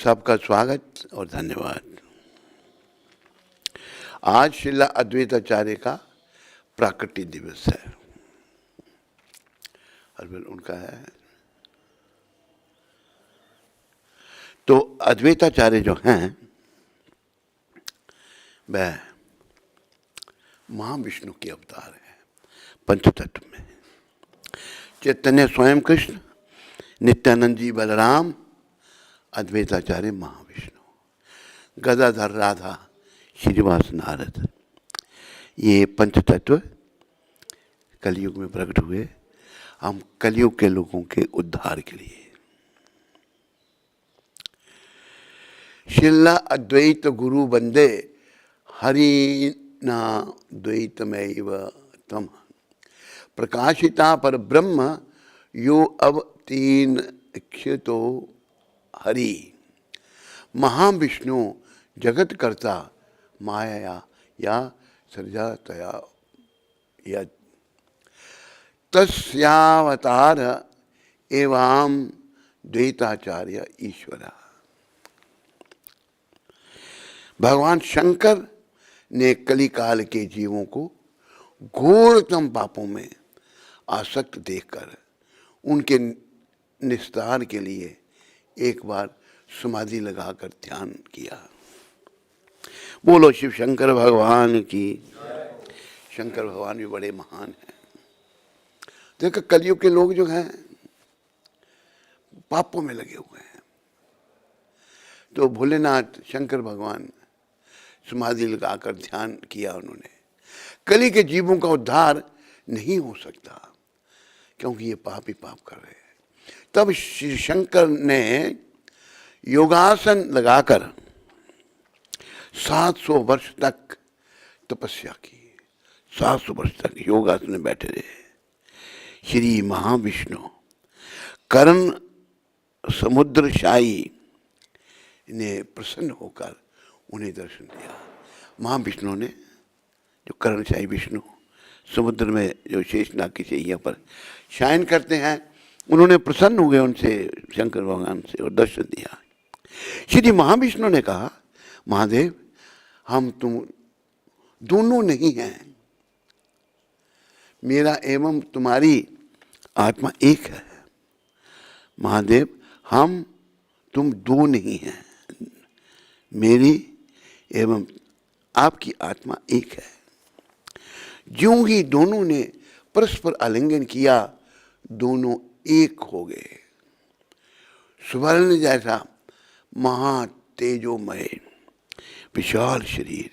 सबका स्वागत और धन्यवाद। आज श्रील अद्वैताचार्य का प्राकट्य दिवस है और फिर उनका है। तो अद्वैताचार्य जो हैं वह महाविष्णु के अवतार है पंचतत्व में। चैतन्य स्वयं कृष्ण, नित्यानंद जी बलराम, अद्वैताचार्य महाविष्णु, गदाधर राधा, श्रीनिवास नारद, ये पंचतत्व कलयुग में प्रकट हुए हम कलयुग के लोगों के उद्धार के लिए। शिला अद्वैत गुरु बंदे हरि ना द्वैतमैव तम प्रकाशिता पर ब्रह्म यो अवतीन क्षितो हरि महाविष्णु जगत कर्ता माया या सृजातया यद तस्यावतार एवं द्वैताचार्य ईश्वर। भगवान शंकर ने कलिकाल के जीवों को घोरतम पापों में आसक्त देखकर उनके निस्तार के लिए एक बार समाधि लगाकर ध्यान किया। बोलो शिव शंकर भगवान की। शंकर भगवान भी बड़े महान हैं। देखो कलयुग के लोग जो हैं पापों में लगे हुए हैं, तो भोलेनाथ शंकर भगवान समाधि लगाकर ध्यान किया उन्होंने। कली के जीवों का उद्धार नहीं हो सकता क्योंकि ये पाप ही पाप कर रहे हैं। तब श्री शंकर ने योगासन लगाकर 700 वर्ष तक तपस्या की। 700 वर्ष तक योगासन में बैठे रहे। श्री महाविष्णु कर्ण समुद्रशाही ने प्रसन्न होकर उन्हें दर्शन दिया। महाविष्णु ने, जो कर्णशाही विष्णु समुद्र में जो शेषनाग की शैया पर शयन करते हैं, उन्होंने प्रसन्न हुए उनसे, शंकर भगवान से, और दर्शन दिया। श्री महाविष्णु ने कहा, महादेव हम तुम दोनों नहीं हैं, मेरा एवं तुम्हारी आत्मा एक है। महादेव हम तुम दो नहीं हैं, मेरी एवं आपकी आत्मा एक है। ज्यों ही दोनों ने परस्पर आलिंगन किया, दोनों एक हो गए। सुवर्ण जैसा महातेजोमय विशाल शरीर।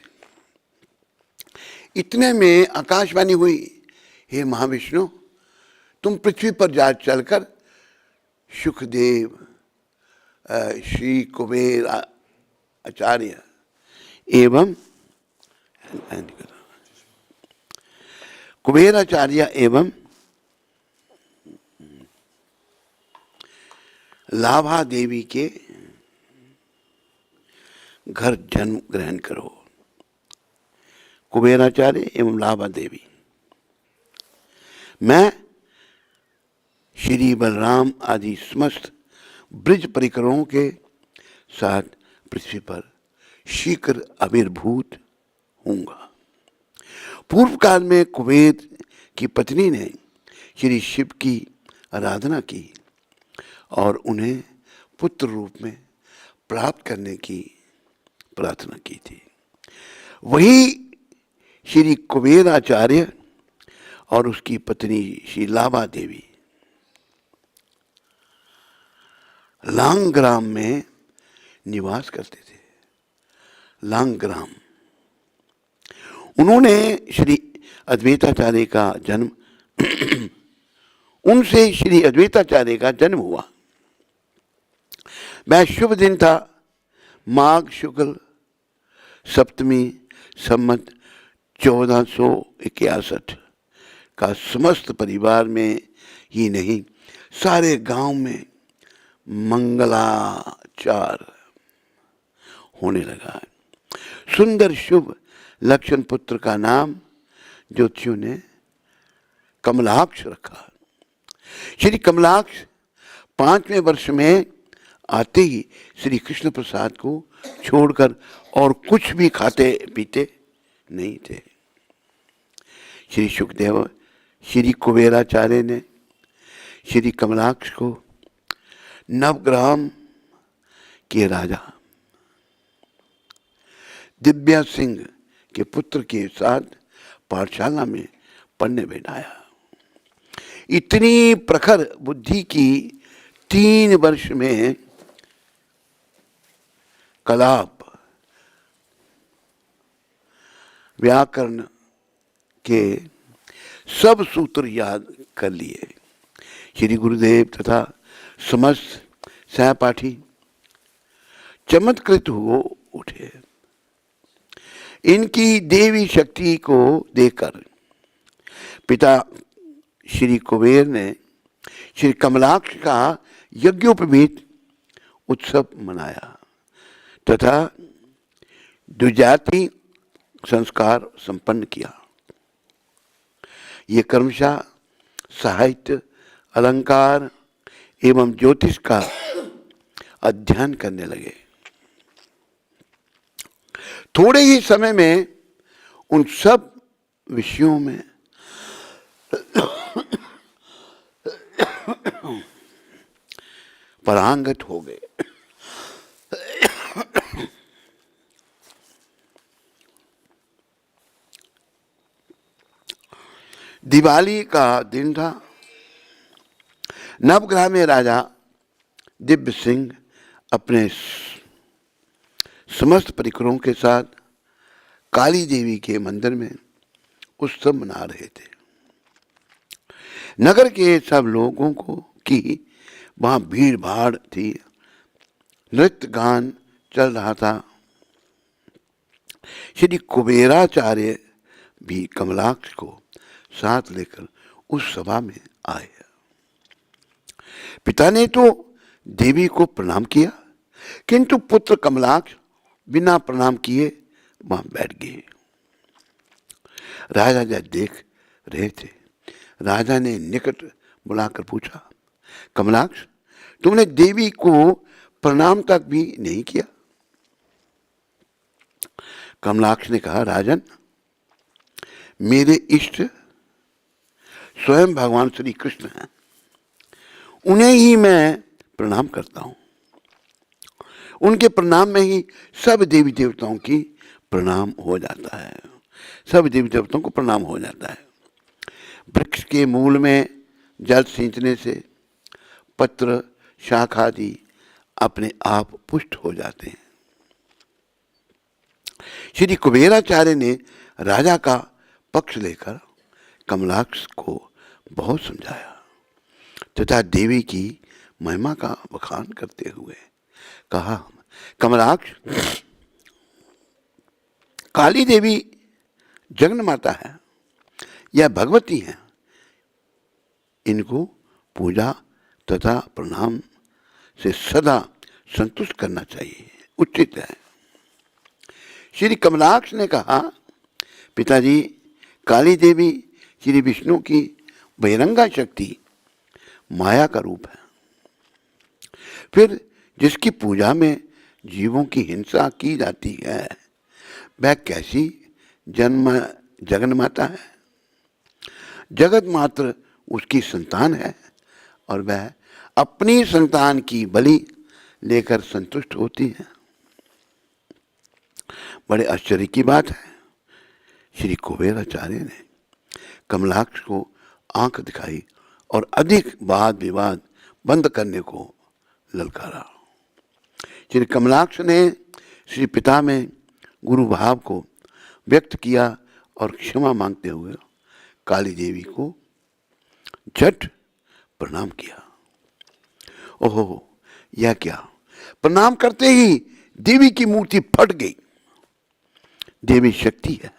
इतने में आकाशवाणी हुई, हे महाविष्णु तुम पृथ्वी पर जा चलकर सुखदेव, श्री कुबेर आचार्य एवं कुबेराचार्य एवं लाभा देवी के घर जन्म ग्रहण करो। कुबेराचार्य एवं लाभा देवी, मैं श्री बलराम आदि समस्त ब्रज परिकरों के साथ पृथ्वी पर शीघ्र आविर्भूत होऊंगा। पूर्व काल में कुबेर की पत्नी ने श्री शिव की आराधना की और उन्हें पुत्र रूप में प्राप्त करने की प्रार्थना की थी। वही श्री कुबेराचार्य और उसकी पत्नी श्री लाभा देवी लांगग्राम में निवास करते थे। लांगग्राम, उन्होंने श्री अद्वैताचार्य का जन्म उनसे श्री अद्वैताचार्य का जन्म हुआ। वह शुभ दिन था, माघ शुक्ल सप्तमी सम्मत 1461 का। समस्त परिवार में ही नहीं, सारे गांव में मंगलाचार होने लगा। सुंदर शुभ लक्षण पुत्र का नाम ज्योतिषियों ने कमलाक्ष रखा। श्री कमलाक्ष 5वें वर्ष में आते ही श्री कृष्ण प्रसाद को छोड़कर और कुछ भी खाते पीते नहीं थे। श्री सुखदेव, श्री कुबेराचार्य ने श्री कमलाक्ष को नवग्राम के राजा दिव्या सिंह के पुत्र के साथ पाठशाला में पढ़ने बैठाया। इतनी प्रखर बुद्धि की 3 वर्ष में कलाप, व्याकरण के सब सूत्र याद कर लिए। श्री गुरुदेव तथा समस्त सहपाठी चमत्कृत हो उठे। इनकी देवी शक्ति को देखकर पिता श्री कुबेर ने श्री कमलाक्ष का यज्ञोपवीत उत्सव मनाया तथा द्विजाति संस्कार संपन्न किया। ये क्रमशः साहित्य, अलंकार एवं ज्योतिष का अध्ययन करने लगे। थोड़े ही समय में उन सब विषयों में पारंगत हो गए। दिवाली का दिन था। नवग्रह में राजा दिव्य सिंह अपने समस्त परिकरों के साथ काली देवी के मंदिर में उत्सव मना रहे थे। नगर के सब लोगों को की वहां भीड़ भाड़ थी। नृत्य गान चल रहा था। श्री कुबेराचार्य भी कमलाक्ष को साथ लेकर उस सभा में आए। पिता ने तो देवी को प्रणाम किया, किंतु पुत्र कमलाक्ष बिना प्रणाम किए वहां बैठ गए। राजा जब देख रहे थे, राजा ने निकट बुलाकर पूछा, कमलाक्ष, तुमने देवी को प्रणाम तक भी नहीं किया? कमलाक्ष ने कहा, राजन, मेरे इष्ट स्वयं भगवान श्री कृष्ण हैं, उन्हें ही मैं प्रणाम करता हूं। उनके प्रणाम में ही सब देवी देवताओं की प्रणाम हो जाता है। सब देवी देवताओं को प्रणाम हो जाता है। वृक्ष के मूल में जल सींचने से पत्र, शाख आदि अपने आप पुष्ट हो जाते हैं। श्री कुबेराचार्य ने राजा का पक्ष लेकर कमलाक्ष को बहुत समझाया तथा देवी की महिमा का बखान करते हुए कहा, कमलाक्ष, काली देवी जगन माता है, यह भगवती है। इनको पूजा तथा प्रणाम से सदा संतुष्ट करना चाहिए, उचित है। श्री कमलाक्ष ने कहा, पिताजी, काली देवी श्री विष्णु की बहिरंगा शक्ति माया का रूप है। फिर जिसकी पूजा में जीवों की हिंसा की जाती है, वह कैसी जगन माता है? जगत मात्र उसकी संतान है और वह अपनी संतान की बलि लेकर संतुष्ट होती है। बड़े आश्चर्य की बात है। श्री कुबेराचार्य ने कमलाक्ष को आंख दिखाई और अधिक वाद विवाद बंद करने को ललकारा। श्री कमलाक्ष ने श्री पिता में गुरु भाव को व्यक्त किया और क्षमा मांगते हुए काली देवी को झट प्रणाम किया। ओहो, यह क्या! प्रणाम करते ही देवी की मूर्ति फट गई। देवी शक्ति है,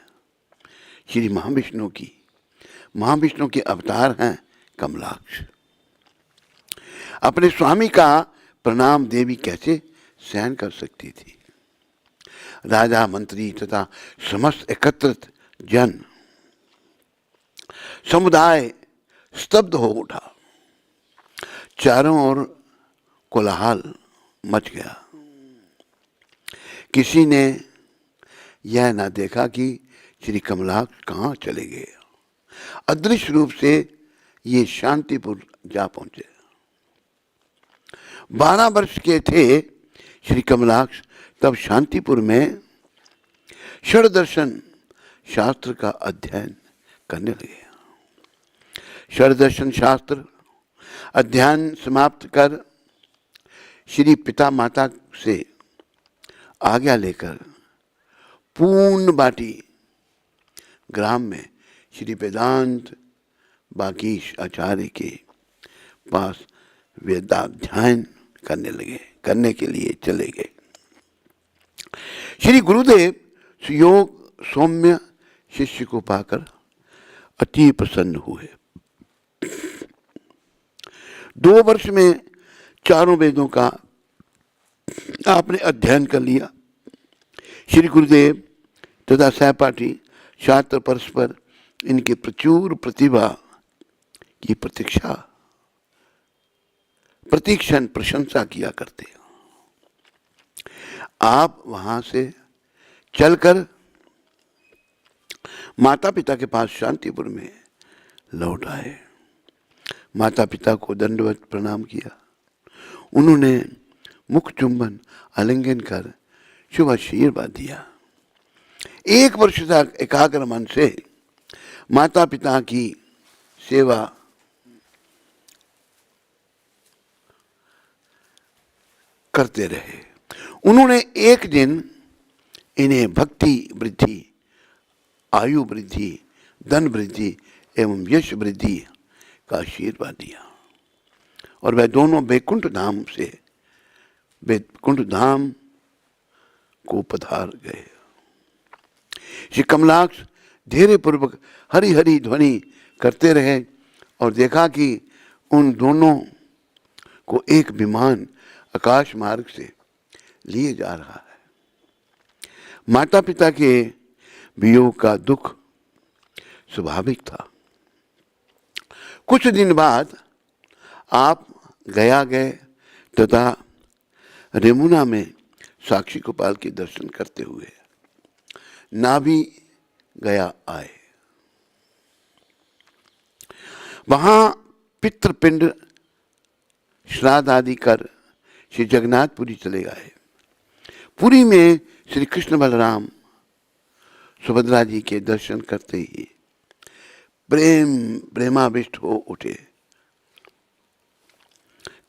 श्री महाविष्णु के अवतार हैं कमलाक्ष। अपने स्वामी का प्रणाम देवी कैसे सहन कर सकती थी? राजा, मंत्री तथा समस्त एकत्रित जन समुदाय स्तब्ध हो उठा। चारों ओर कोलाहल मच गया। किसी ने यह ना देखा कि श्री कमलाक्ष कहाँ चले गए। अदृश्य रूप से ये शांतिपुर जा पहुंचे। 12 वर्ष के थे श्री कमलाक्ष तब शांतिपुर में षड्दर्शन शास्त्र का अध्ययन करने लगे। षड्दर्शन शास्त्र अध्ययन समाप्त कर श्री पिता माता से आज्ञा लेकर पूर्ण बाटी ग्राम में श्री वेदांत बागीश आचार्य के पास वेदाध्ययन करने के लिए चले गए। श्री गुरुदेव सुयोग सौम्य शिष्य को पाकर अति प्रसन्न हुए। 2 वर्ष में चारों वेदों का आपने अध्ययन कर लिया। श्री गुरुदेव तथा सहपाठी छात्र परस्पर इनकी प्रचुर प्रतिभा की प्रतिक्षण प्रशंसा किया करते। आप वहां से चलकर माता पिता के पास शांतिपुर में लौट आए। माता पिता को दंडवत प्रणाम किया। उन्होंने मुख चुंबन आलिंगन कर शुभ आशीर्वाद दिया। 1 वर्ष तक एकाग्र मन से माता पिता की सेवा करते रहे। उन्होंने एक दिन इन्हें भक्ति वृद्धि, आयु वृद्धि, धन वृद्धि एवं यश वृद्धि का आशीर्वाद दिया और वह दोनों वैकुंठ धाम को पधार गए। श्री कमलाक्ष धैर्य पूर्वक हरि हरि ध्वनि करते रहे और देखा कि उन दोनों को एक विमान आकाश मार्ग से लिए जा रहा है। माता पिता के वियोग का दुख स्वाभाविक था। कुछ दिन बाद आप गया गए तथा रेमुना में साक्षी गोपाल के दर्शन करते हुए नाभि गया आए। वहां पितृपिंड श्राद्ध आदि कर श्री जगन्नाथपुरी चले गए। पुरी में श्री कृष्ण बलराम सुभद्रा जी के दर्शन करते ही प्रेमाविष्ट हो उठे।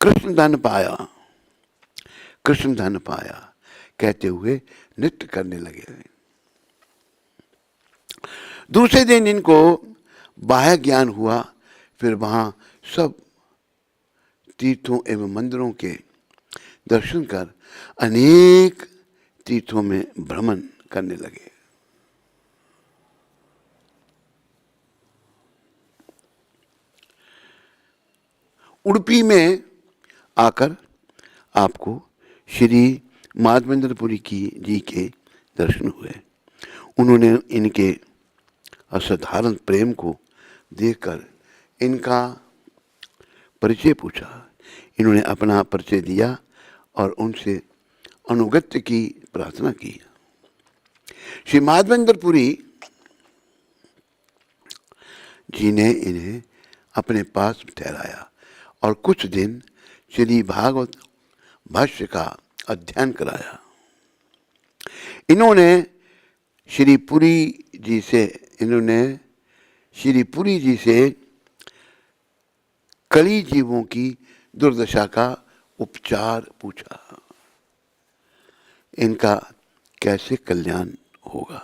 कृष्ण धन पाया कहते हुए नृत्य करने लगे। दूसरे दिन इनको बाह्य ज्ञान हुआ। फिर वहां सब तीर्थों एवं मंदिरों के दर्शन कर अनेक तीर्थों में भ्रमण करने लगे। उडुपी में आकर आपको श्री माधवेंद्रपुरी जी के दर्शन हुए। उन्होंने इनके असाधारण प्रेम को देखकर इनका परिचय पूछा। इन्होंने अपना परिचय दिया और उनसे अनुगत्य की प्रार्थना की। श्री माधवेंद्रपुरी जी ने इन्हें अपने पास ठहराया और कुछ दिन श्री भागवत भाष्य का अध्ययन कराया। इन्होंने श्री पुरी जी से कली जीवों की दुर्दशा का उपचार पूछा। इनका कैसे कल्याण होगा।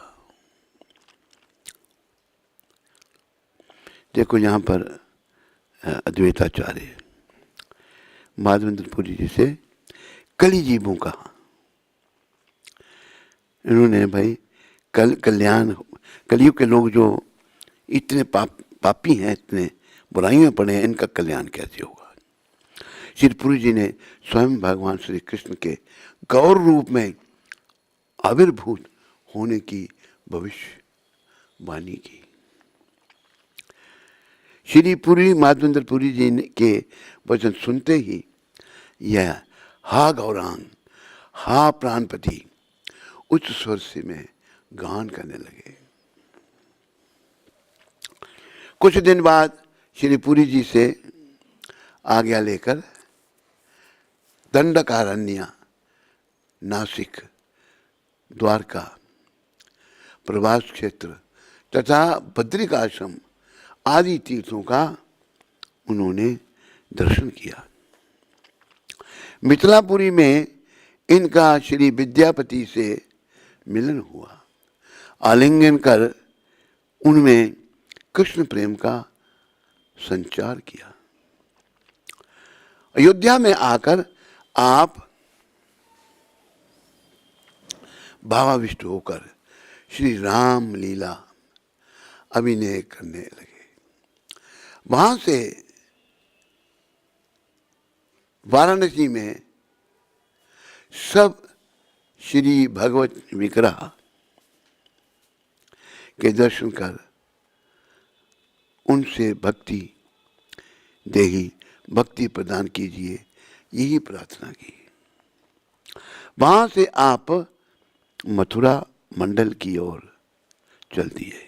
देखो यहाँ पर अद्वैताचार्य माधवेंद्रपुरी जी से कली जीवों का इन्होंने भाई कल्याण, कलयुग के लोग जो इतने पापी हैं, इतने बुराइयों में पड़े हैं, इनका कल्याण कैसे होगा। श्री पुरी जी ने स्वयं भगवान श्री कृष्ण के गौर रूप में आविर्भूत होने की भविष्यवाणी की। श्री पुरी माधवेंद्रपुरी जी के वचन सुनते ही यह हा गौरांग, हा प्राणपति उच्च स्वर से में गान करने लगे। कुछ दिन बाद श्री पुरी जी से आज्ञा लेकर दंडकारण्य, नासिक, द्वारका, प्रवास क्षेत्र तथा बद्रिकाश्रम आदि तीर्थों का उन्होंने दर्शन किया। मिथिलापुरी में इनका श्री विद्यापति से मिलन हुआ। आलिंगन कर उनमें कृष्ण प्रेम का संचार किया। अयोध्या में आकर आप भावाविष्ट होकर श्री राम लीला अभिनय करने लगे। वहां से वाराणसी में सब श्री भगवत विग्रह के दर्शन कर उनसे भक्ति देही, भक्ति प्रदान कीजिए, यही प्रार्थना की। वहां से आप मथुरा मंडल की ओर चल दिए।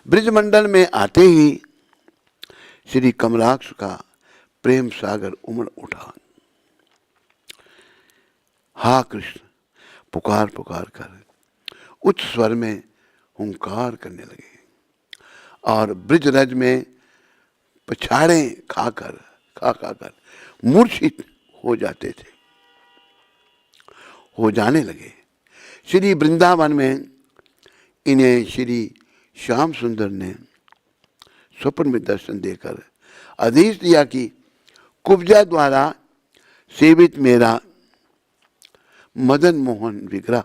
ब्रिज मंडल में आते ही श्री कमलाक्ष का प्रेम सागर उमड़ उठा। हा कृष्ण पुकार पुकार कर उच्च स्वर में हुंकार करने लगे और ब्रिज रज में पछाड़े खा खाकर मूर्छित हो जाने लगे। श्री वृंदावन में इन्हें श्री श्याम सुंदर ने स्वप्न में दर्शन देकर आदेश दिया कि कुब्जा द्वारा सेवित मेरा मदन मोहन विग्रह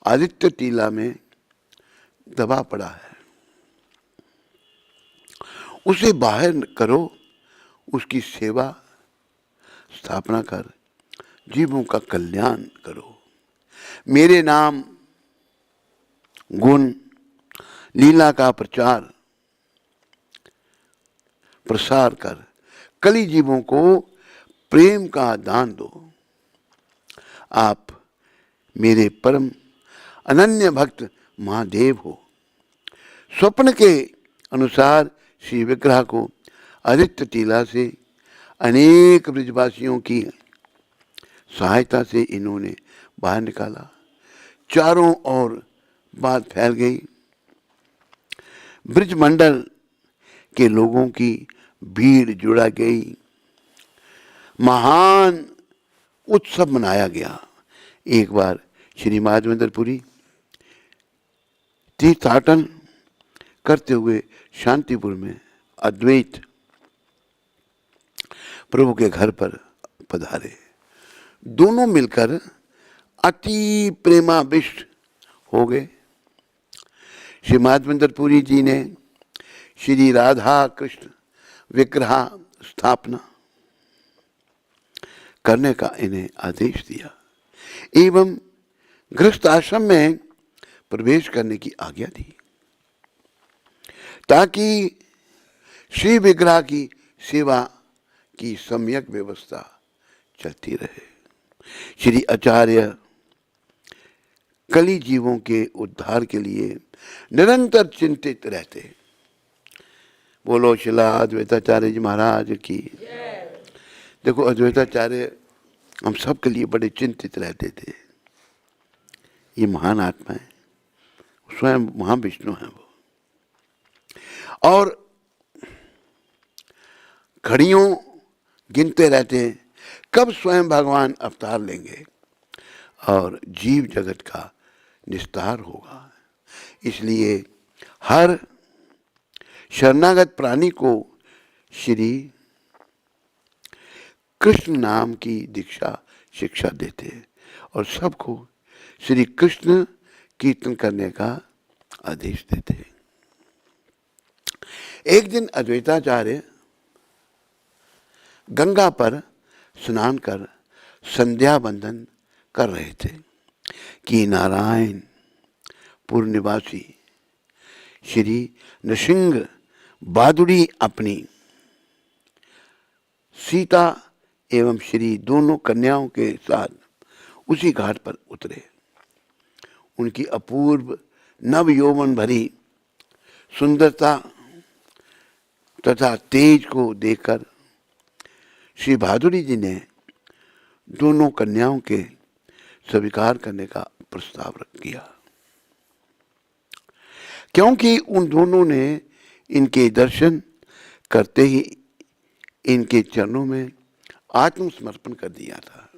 आदित्य टीला में दबा पड़ा है, उसे बाहर करो, उसकी सेवा स्थापना कर जीवों का कल्याण करो। मेरे नाम गुण लीला का प्रसार कर कली जीवों को प्रेम का दान दो। आप मेरे परम अनन्य भक्त महादेव हो। स्वप्न के अनुसार श्री विग्रह को आदित्य टीला से अनेक ब्रजवासियों की सहायता से इन्होंने बाहर निकाला। चारों ओर बात फैल गई। ब्रिज मंडल के लोगों की भीड़ जुड़ा गई। महान उत्सव मनाया गया। एक बार श्री माधवेंद्रपुरी तीर्थाटन करते हुए शांतिपुर में अद्वैत प्रभु के घर पर पधारे। दोनों मिलकर अति प्रेमाविष्ट हो गए। श्री माधवेंद्रपुरी जी ने श्री राधा कृष्ण विग्रह स्थापना करने का इन्हें आदेश दिया एवं गृहस्थ आश्रम में प्रवेश करने की आज्ञा दी ताकि श्री विग्रह की सेवा की सम्यक व्यवस्था चलती रहे। श्री आचार्य कली जीवों के उद्धार के लिए निरंतर चिंतित रहते। बोलो शिला अद्वैताचार्य जी महाराज की। देखो अद्वैताचार्य हम सब के लिए बड़े चिंतित रहते थे। ये महान आत्मा है, स्वयं महाविष्णु है वो, और घड़ियों गिनते रहते हैं कब स्वयं भगवान अवतार लेंगे और जीव जगत का निस्तार होगा। इसलिए हर शरणागत प्राणी को श्री कृष्ण नाम की दीक्षा शिक्षा देते और सबको श्री कृष्ण कीर्तन करने का आदेश देते। एक दिन अद्वैताचार्य गंगा पर स्नान कर संध्या बंदन कर रहे थे कि नारायणपुर निवासी श्री नृसिंह बादुड़ी अपनी सीता एवं श्री दोनों कन्याओं के साथ उसी घाट पर उतरे। उनकी अपूर्व नव यौवन भरी सुंदरता तथा तेज को देखकर श्री भादुरी जी ने दोनों कन्याओं के स्वीकार करने का प्रस्ताव रख किया, क्योंकि उन दोनों ने इनके दर्शन करते ही इनके चरणों में आत्मसमर्पण कर दिया था।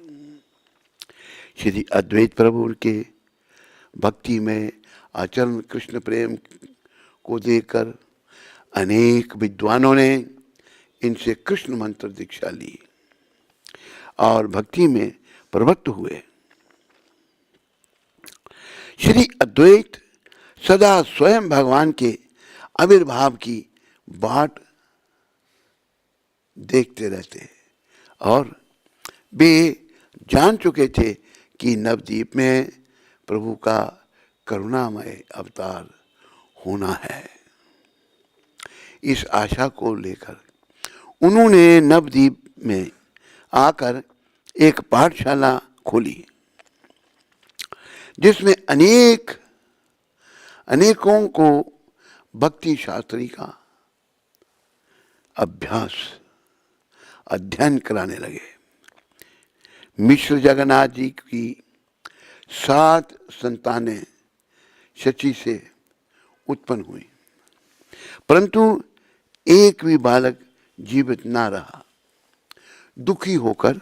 श्री अद्वैत प्रभु के भक्ति में आचरण कृष्ण प्रेम को देखकर अनेक विद्वानों ने इनसे कृष्ण मंत्र दीक्षा ली और भक्ति में प्रवृत्त हुए। श्री अद्वैत सदा स्वयं भगवान के आविर्भाव की बाट देखते रहते और वे जान चुके थे कि नवद्वीप में प्रभु का करुणामय अवतार होना है। इस आशा को लेकर उन्होंने नवद्वीप में आकर एक पाठशाला खोली, जिसमें अनेकों को भक्ति शास्त्री का अध्ययन कराने लगे। मिश्र जगन्नाथ जी की 7 संतानें शची से उत्पन्न हुई, परंतु एक भी बालक जीवित ना रहा। दुखी होकर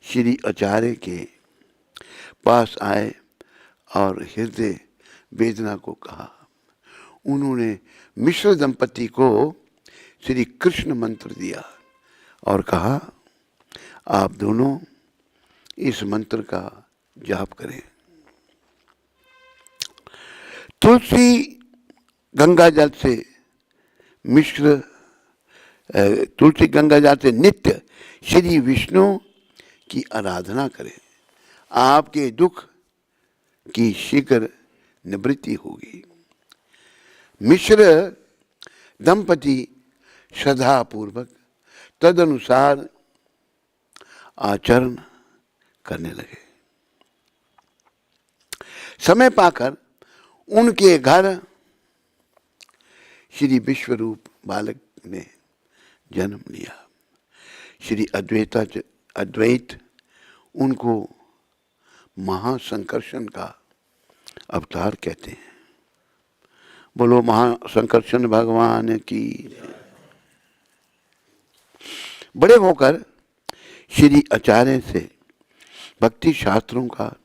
श्री आचार्य के पास आए और हृदय वेदना को कहा। उन्होंने मिश्र दंपति को श्री कृष्ण मंत्र दिया और कहा, आप दोनों इस मंत्र का जाप करें। तुलसी गंगा जल से नित्य श्री विष्णु की आराधना करें, आपके दुख की शीघ्र निवृत्ति होगी। मिश्र दंपति श्रद्धापूर्वक तदनुसार आचरण करने लगे। समय पाकर उनके घर श्री विश्वरूप बालक ने जन्म लिया। श्री अद्वैत उनको महासंकर्षण का अवतार कहते हैं। बोलो महासंकर्षण भगवान की। बड़े होकर श्री आचार्य से भक्ति शास्त्रों का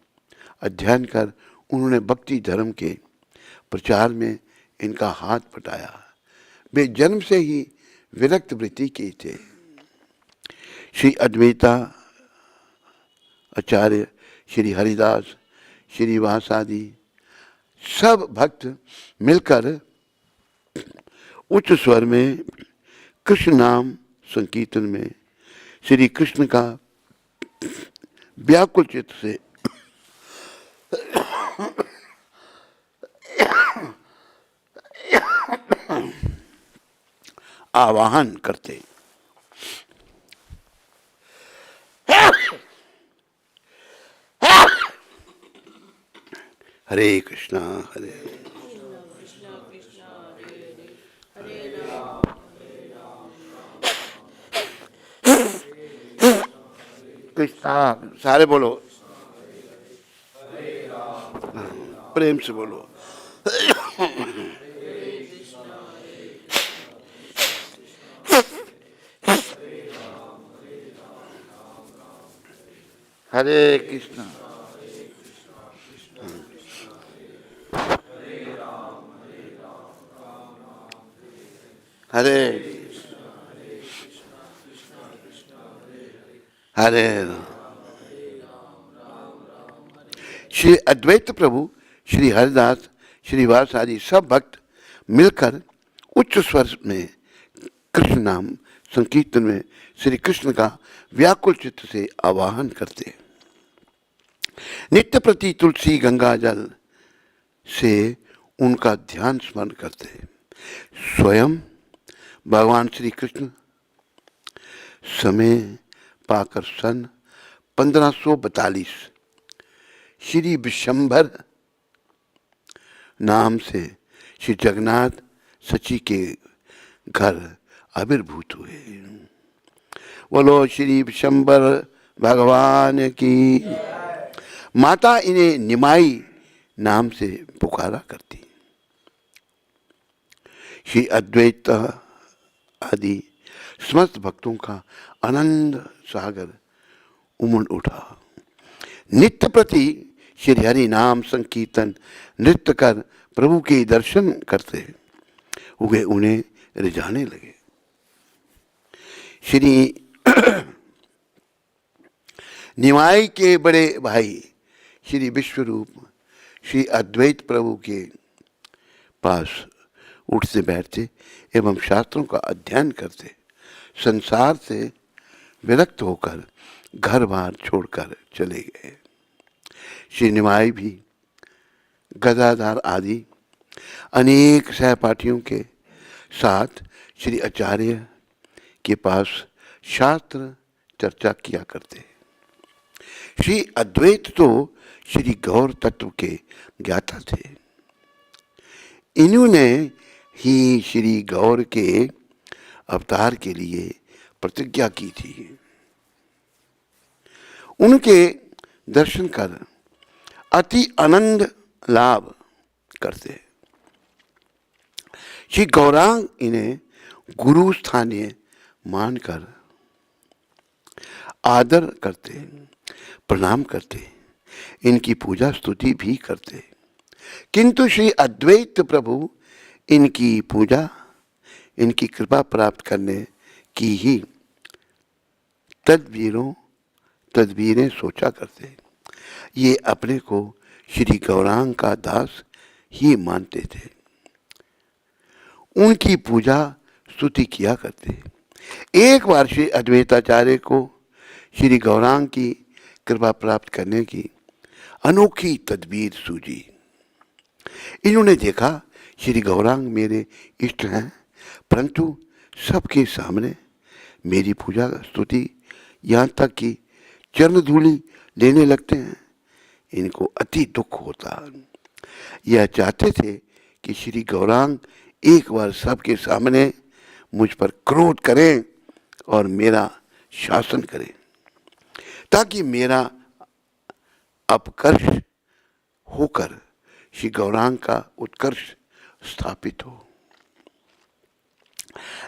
अध्ययन कर उन्होंने भक्ति धर्म के प्रचार में इनका हाथ बटाया। वे जन्म से ही विरक्त वृत्ति के थे। श्री अद्वैता आचार्य, श्री हरिदास, श्री वासादि सब भक्त मिलकर उच्च स्वर में कृष्ण नाम संकीर्तन में श्री कृष्ण का व्याकुल चित्त से आवाहन करते। हरे कृष्णा हरे कृष्णा, सारे बोलो, प्रेम से बोलो। हरे कृष्णा हरे हरे राम। श्री अद्वैत प्रभु, श्री हरिदास, श्री वास आदि सब भक्त मिलकर उच्च स्वर में कृष्ण नाम संकीर्तन में श्री कृष्ण का व्याकुल चित्त से आवाहन करते। नित्य प्रति तुलसी गंगा जल से उनका ध्यान स्मरण करते। स्वयं भगवान श्री कृष्ण समय पाकर सन 1542 श्री विशंभर नाम से श्री जगन्नाथ सची के घर आविर्भूत हुए। बोलो श्री विशंभर भगवान की। माता इन्हें निमाई नाम से पुकारा करती। श्री अद्वैत आदि समस्त भक्तों का आनंद सागर उमड़ उठा। नित्य प्रति श्री हरि नाम संकीर्तन नृत्य कर प्रभु के दर्शन करते हुए उन्हें रिझाने लगे। श्री निमाई के बड़े भाई श्री विश्वरूप श्री अद्वैत प्रभु के पास उठते बैठते एवं शास्त्रों का अध्ययन करते संसार से विरक्त होकर घर बार छोड़कर चले गए। श्री निमाई भी गदाधार आदि अनेक सहपाठियों के साथ श्री आचार्य के पास शास्त्र चर्चा किया करते। श्री अद्वैत तो श्री गौर तत्व के ज्ञाता थे। इन्होंने ही श्री गौर के अवतार के लिए प्रतिज्ञा की थी। उनके दर्शन कर अति आनंद लाभ करते। श्री गौरांग इन्हें गुरु स्थानीय मानकर आदर करते, प्रणाम करते, इनकी पूजा स्तुति भी करते। किंतु श्री अद्वैत प्रभु इनकी पूजा, इनकी कृपा प्राप्त करने की ही तदबीरें सोचा करते। ये अपने को श्री गौरांग का दास ही मानते थे। उनकी पूजा स्तुति किया करते। एक बार श्री अद्वैताचार्य को श्री गौरांग की कृपा प्राप्त करने की अनोखी तदबीर सूझी। इन्होंने देखा श्री गौरांग मेरे इष्ट हैं, परंतु सबके सामने मेरी पूजा स्तुति यहाँ तक कि चरण धूलि लेने लगते हैं। इनको अति दुख होता। यह चाहते थे कि श्री गौरांग एक बार सबके सामने मुझ पर क्रोध करें और मेरा शासन करें, ताकि मेरा अपकर्ष होकर श्री गौरांग का उत्कर्ष स्थापित हो।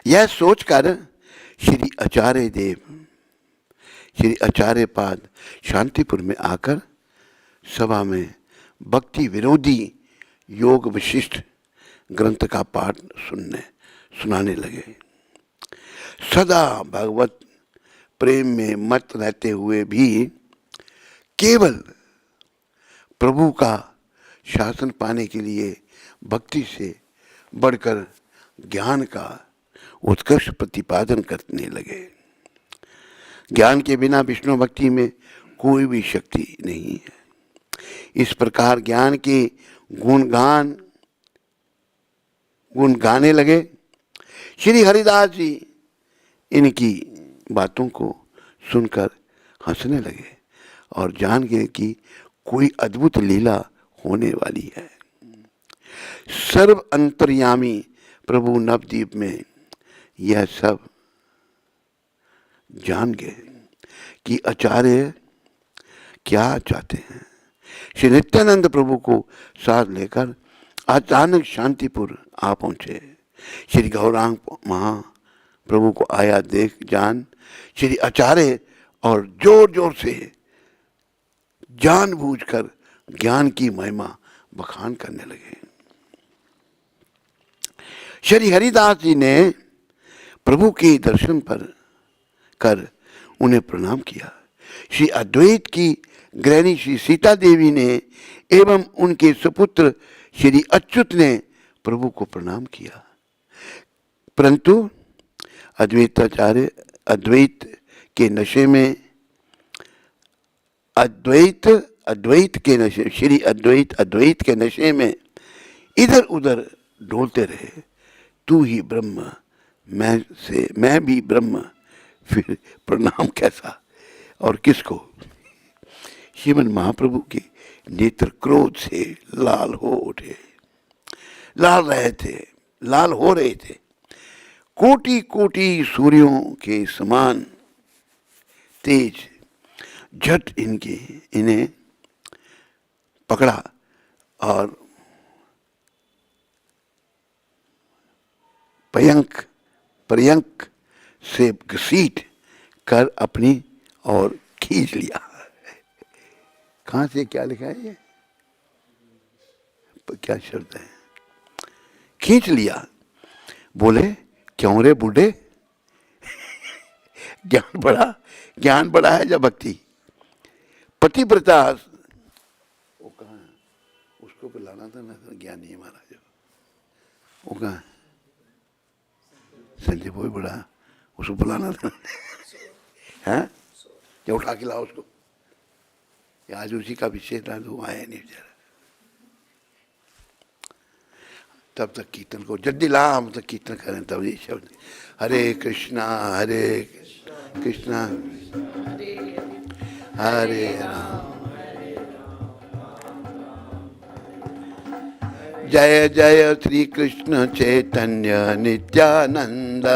यह सोचकर श्री आचार्य देव श्री आचार्य पाद शांतिपुर में आकर सभा में भक्ति विरोधी योग विशिष्ट ग्रंथ का पाठ सुनाने लगे। सदा भगवत प्रेम में मत रहते हुए भी केवल प्रभु का शासन पाने के लिए भक्ति से बढ़कर ज्ञान का उत्कृष्ट प्रतिपादन करने लगे। ज्ञान के बिना विष्णु भक्ति में कोई भी शक्ति नहीं है। इस प्रकार ज्ञान के गुण गाने लगे। श्री हरिदास जी इनकी बातों को सुनकर हंसने लगे और जान गए कि कोई अद्भुत लीला होने वाली है। सर्व अंतर्यामी प्रभु नवद्वीप में यह सब जान गए कि आचार्य क्या चाहते हैं। श्री नित्यानंद प्रभु को साथ लेकर अचानक शांतिपुर आ पहुंचे। श्री गौरांग महाप्रभु को आया देख जान श्री आचार्य और जोर जोर से जानबूझकर ज्ञान की महिमा बखान करने लगे। श्री हरिदास जी ने प्रभु के दर्शन पर कर उन्हें प्रणाम किया। श्री अद्वैत की गृहिणी श्री सीता देवी ने एवं उनके सुपुत्र श्री अच्युत ने प्रभु को प्रणाम किया, परंतु अद्वैत के नशे में श्री अद्वैत के नशे में इधर उधर डोलते रहे। तू ही ब्रह्म, मैं भी ब्रह्म, फिर प्रणाम कैसा और किसको? श्रीमन महाप्रभु के नेत्र क्रोध से लाल हो उठे, लाल हो रहे थे। कोटि कोटि सूर्यों के समान तेज झट इन्हें पकड़ा और पर्यंक से घसीट कर अपनी और खींच लिया। कहाँ से क्या लिखा है ये? क्या शब्द है? खींच लिया। बोले क्यों रे बूढ़े? ज्ञान बड़ा है या भक्ति? पतिव्रता वो कहाँ है? उसको बुलाना था ना, ज्ञान नहीं महाराज। वो कहाँ है? संजय वो बड़ा, उसको बुलाना था। हैं? क्या उठा के लाओ उसको। आज उसी का विषय था, तो आया नहीं बेचारा। तब तक कीर्तन को जल्दी ला, हम तक कीर्तन करें। तब ये शब्द हरे कृष्णा हरे राम जय जय श्री कृष्ण चैतन्य नित्यानंद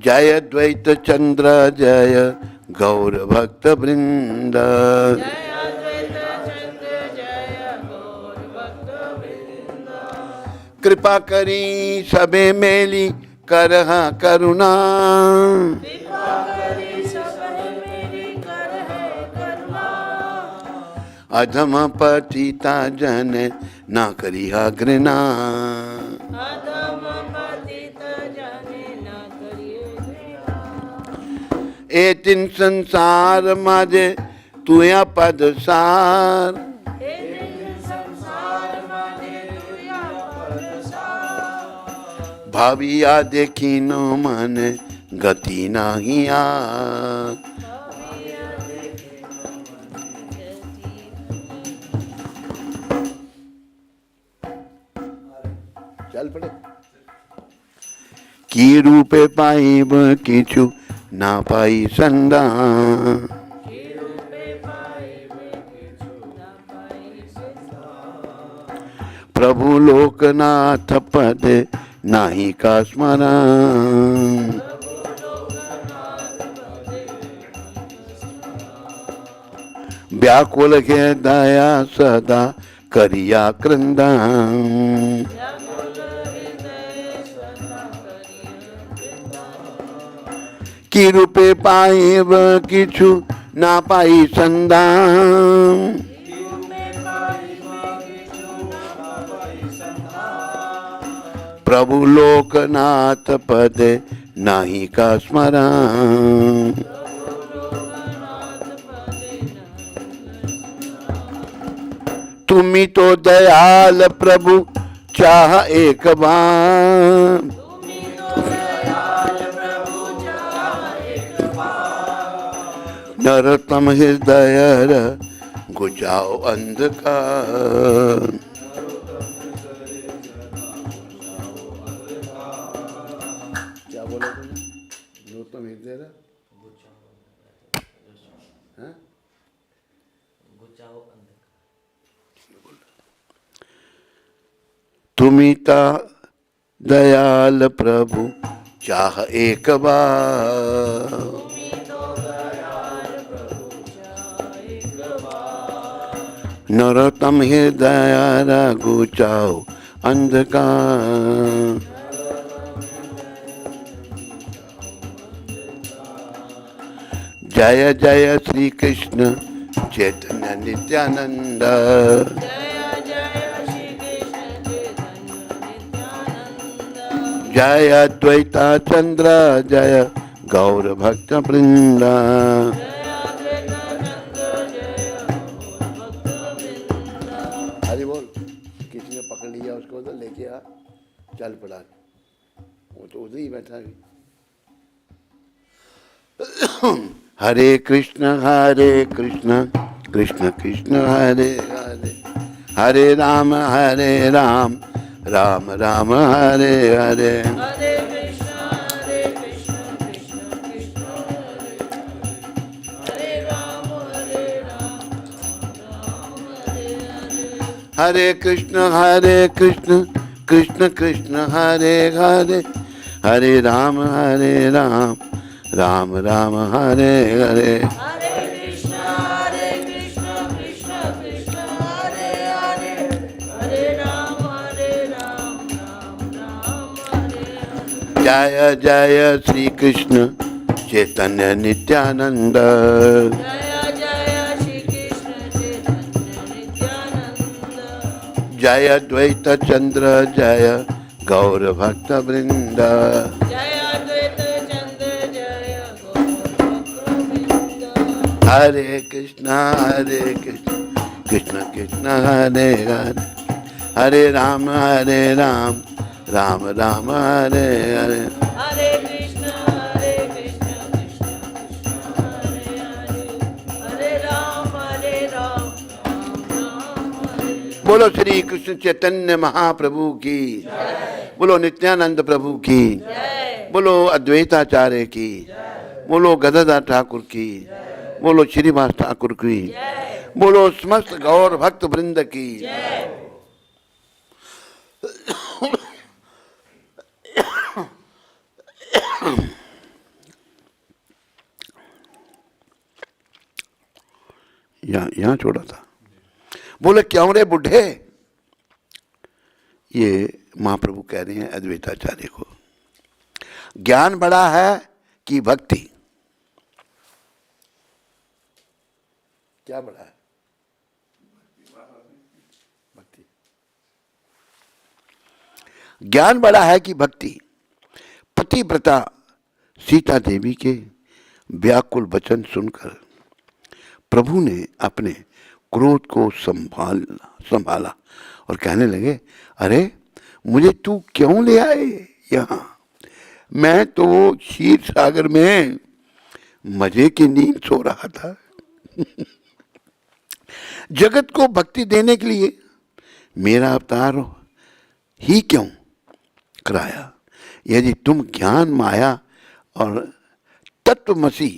जय द्वैत चंद्र जय गौर भक्त वृंद। कृपा करी सबे मेली करह करुणा, अधम पतिता जन ना करिहा घृणा। ए तीन संसार माजे तुया पद सार, भाविया देखी नो मन गति नाही आर। चल पड़े। की रूपे पाइब किछु ना पाई संदा, प्रभु लोकनाथ पद नाही का स्मरण। व्याकुल के दया सदा करिया क्रंदन, की रूपे पाइब किछु ना पाई संदान। प्रभु लोकनाथ पद नाही का स्मरण। तुम्ही तो दयाल प्रभु चाह एक बार, नरोत्तम हृदय गुजाओ अंधकार। क्या बोला तुमने? नरोत्तम हृदय तुम्ही ता दयाल प्रभु चाह एक बार, नरोत्तम हृदय गुचाओ अंधकार। जय जय श्री कृष्ण चैतन्य नित्यानंद, जय अद्वैता चंद्र जय गौर भक्त वृंदा। हरि बोल। किसी ने पकड़ लिया उसको उधर लेके आ, चल पड़ा। वो तो उधर ही बैठा है। हरे कृष्ण कृष्ण कृष्ण हरे हरे, हरे राम राम राम हरे हरे, हरे कृष्ण कृष्ण कृष्ण हरे राम राम हरे हरे। हरे कृष्ण कृष्ण कृष्ण हरे हरे, हरे राम राम राम हरे हरे। हरे कृष्ण कृष्ण कृष्ण हरे हरे, हरे राम राम राम हरे हरे। जय जय श्री कृष्ण चैतन्य नित्यानंद, जय जय श्री कृष्ण चैतन्य नित्यानंद, जय द्वैत चंद्र जय गौर भक्त वृंद। जय अद्वैत चंद्र जय गौर भक्तवृंद। हरे कृष्ण कृष्ण कृष्ण हरे हरे, हरे राम राम राम हरे हरे। हरे कृष्ण कृष्ण कृष्ण हरे हरे, हरे राम राम राम हरे। बोलो श्री कृष्ण चैतन्य महाप्रभु की, बोलो नित्यानंद प्रभु की, बोलो अद्वैताचार्य की, बोलो गदाधर ठाकुर की, बोलो श्रीवास ठाकुर की, बोलो समस्त गौर भक्त वृंद की। यहाँ छोड़ा था। बोले क्यों रे बुढ़े, ये महाप्रभु कह रहे हैं अद्वैताचार्य को, ज्ञान बड़ा है कि भक्ति? क्या बड़ा है? भक्ति। ज्ञान बड़ा है कि भक्ति? पतिव्रता सीता देवी के व्याकुल वचन सुनकर प्रभु ने अपने क्रोध को संभाला और कहने लगे, अरे मुझे तू क्यों ले आए यहाँ? मैं तो क्षीर सागर में मजे की नींद सो रहा था। जगत को भक्ति देने के लिए मेरा अवतार ही क्यों कराया? यदि तुम ज्ञान माया और तत्वमसी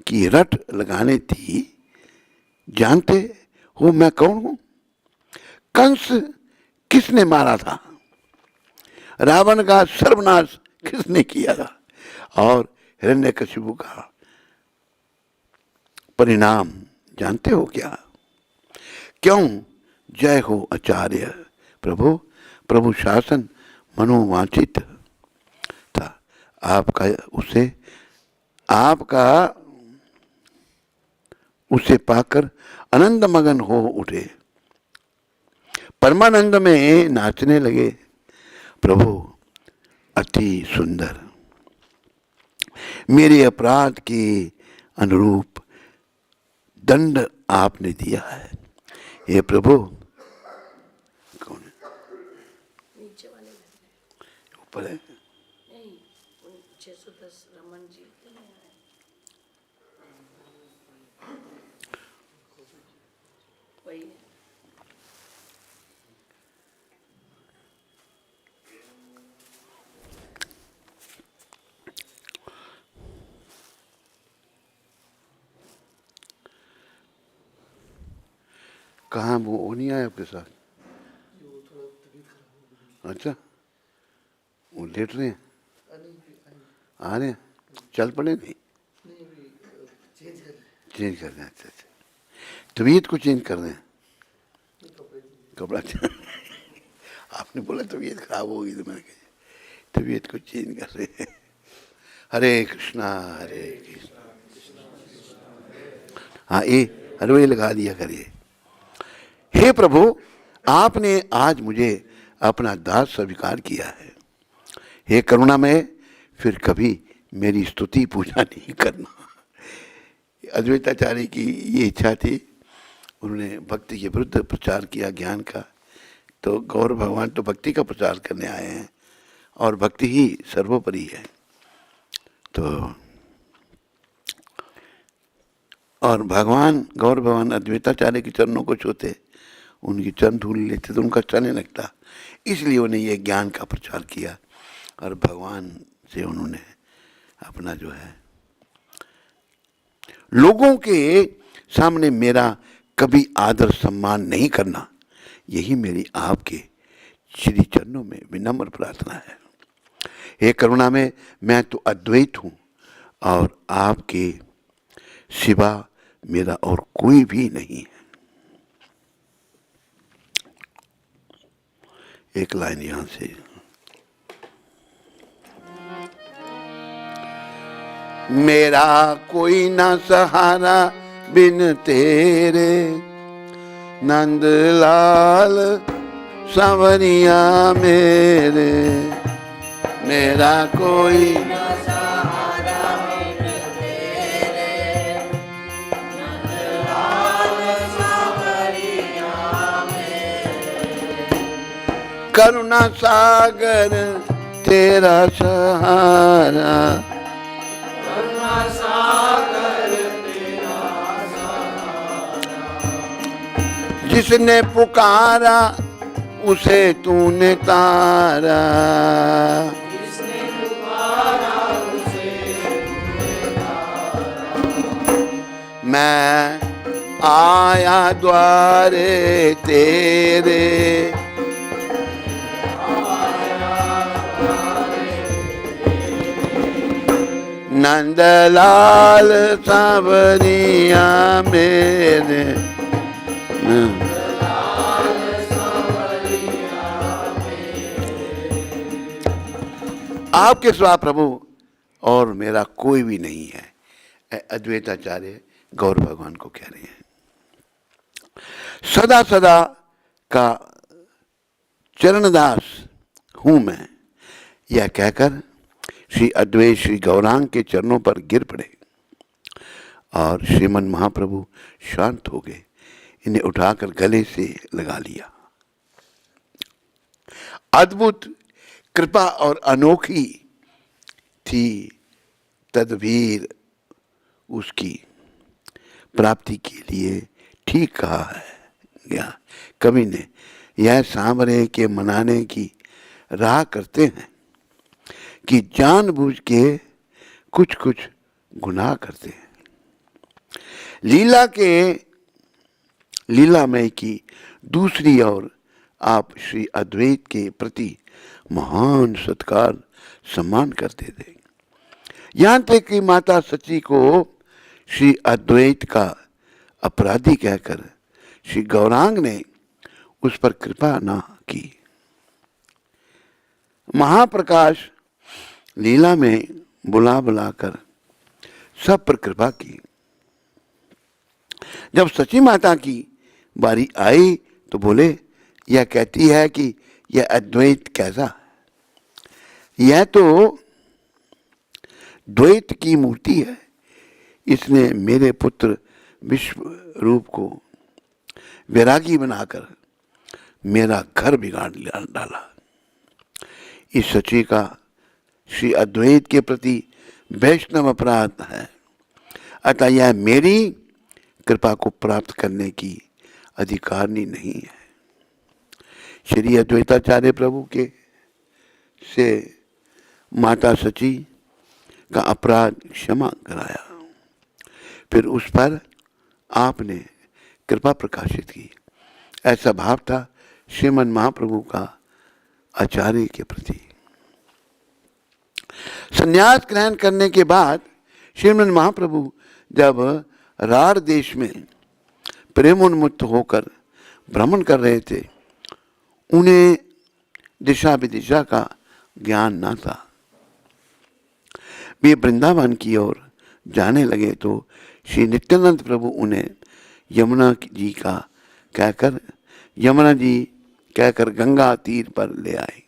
की रट लगाने थी, जानते हो मैं कौन हूं? कंस किसने मारा था? रावण का सर्वनाश किसने किया था? और हिरण्यकशिपु का परिणाम जानते हो क्या? क्यों जय हो आचार्य प्रभु, प्रभु शासन मनोवांछित था। आपका उसे पाकर आनंद मगन हो उठे, परमानंद में नाचने लगे। प्रभु अति सुंदर, मेरे अपराध के अनुरूप दंड आपने दिया है। ये प्रभु कौन है? नीचे वाले में ऊपर है। नहीं, 610 रमन जी तो नहीं आए। वही है। कहाँ वो नहीं आया आपके साथ? अच्छा, वो लेट रहे हैं, आ रहे हैं, चल पड़े नहीं? चेंज कर रहे हैं। अच्छा अच्छा, तबीयत को चेंज कर रहे हैं, कपड़ा आपने बोला तबीयत खराब होगी तो मैंने कहा तबीयत को चेंज कर रहे हैं। हरे कृष्णा हरे कृष्णा। हाँ, ये हलवे लगा दिया करिए। हे प्रभु, आपने आज मुझे अपना दास स्वीकार किया है। हे करुणामय, फिर कभी मेरी स्तुति पूजा नहीं करना। अद्वैताचार्य की ये इच्छा थी, उन्होंने भक्ति के विरुद्ध प्रचार किया ज्ञान का। तो गौर भगवान तो भक्ति का प्रचार करने आए हैं और भक्ति ही सर्वोपरि है। तो और भगवान गौर भगवान अद्वैताचार्य के चरणों को छूते उनकी चरण धूल लेते तो उनका अच्छा नहीं लगता, इसलिए उन्हें ये ज्ञान का प्रचार किया और भगवान से उन्होंने अपना जो है लोगों के सामने मेरा कभी आदर सम्मान नहीं करना, यही मेरी आपके श्री चरणों में विनम्र प्रार्थना है। हे करुणा में मैं तो अद्वैत हूँ और आपके सिवा मेरा और कोई भी नहीं है। एक लाइन यहां से, मेरा कोई ना सहारा बिन तेरे, नंदलाल सांवरिया मेरे, मेरा कोई ना सहारा बिन तेरे, नंदलाल सांवरिया मेरे, करुणा सागर तेरा सहारा, जिसने पुकारा उसे तूने तारा, जिसने पुकारा उसे तूने तारा, मैं आया द्वारे तेरे, नंदलाल सांवरिया मेरे, आपके सिवा प्रभु और मेरा कोई भी नहीं है। अद्वैताचार्य गौर भगवान को कह रहे हैं। सदा सदा का चरणदास हूं मैं, यह कहकर श्री अद्वैत श्री गौरांग के चरणों पर गिर पड़े और श्रीमन महाप्रभु शांत हो गए, इन्हें उठाकर गले से लगा लिया। अद्भुत कृपा और अनोखी थी तदबीर उसकी प्राप्ति के लिए, ठीक कहा है गया कवि ने, यह सांवरे के मनाने की राह करते हैं कि जानबूझ के कुछ कुछ गुनाह करते हैं। लीलामय की दूसरी ओर आप श्री अद्वैत के प्रति महान सत्कार सम्मान करते थे, यहां तक कि माता सची को श्री अद्वैत का अपराधी कहकर श्री गौरांग ने उस पर कृपा न की। महाप्रकाश लीला में बुला बुलाकर सब पर कृपा की। जब सची माता की बारी आई तो बोले, यह कहती है कि यह अद्वैत कैसा है, यह तो द्वैत की मूर्ति है, इसने मेरे पुत्र विश्व रूप को वैरागी बनाकर मेरा घर बिगाड़ डाला। इस सची का श्री अद्वैत के प्रति वैष्णव अपराध है, अतः यह मेरी कृपा को प्राप्त करने की अधिकारनी नहीं है। श्री अद्वैताचार्य प्रभु के से माता सची का अपराध क्षमा कराया, फिर उस पर आपने कृपा प्रकाशित की। ऐसा भाव था श्रीमन महाप्रभु का आचार्य के प्रति। संन्यास ग्रहण करने के बाद श्रीमन महाप्रभु जब राढ़ देश में प्रेमोन्मुक्त होकर भ्रमण कर रहे थे, उन्हें दिशा विदिशा का ज्ञान न था। वे वृंदावन की ओर जाने लगे तो श्री नित्यानंद प्रभु उन्हें यमुना जी कहकर गंगा तीर पर ले आए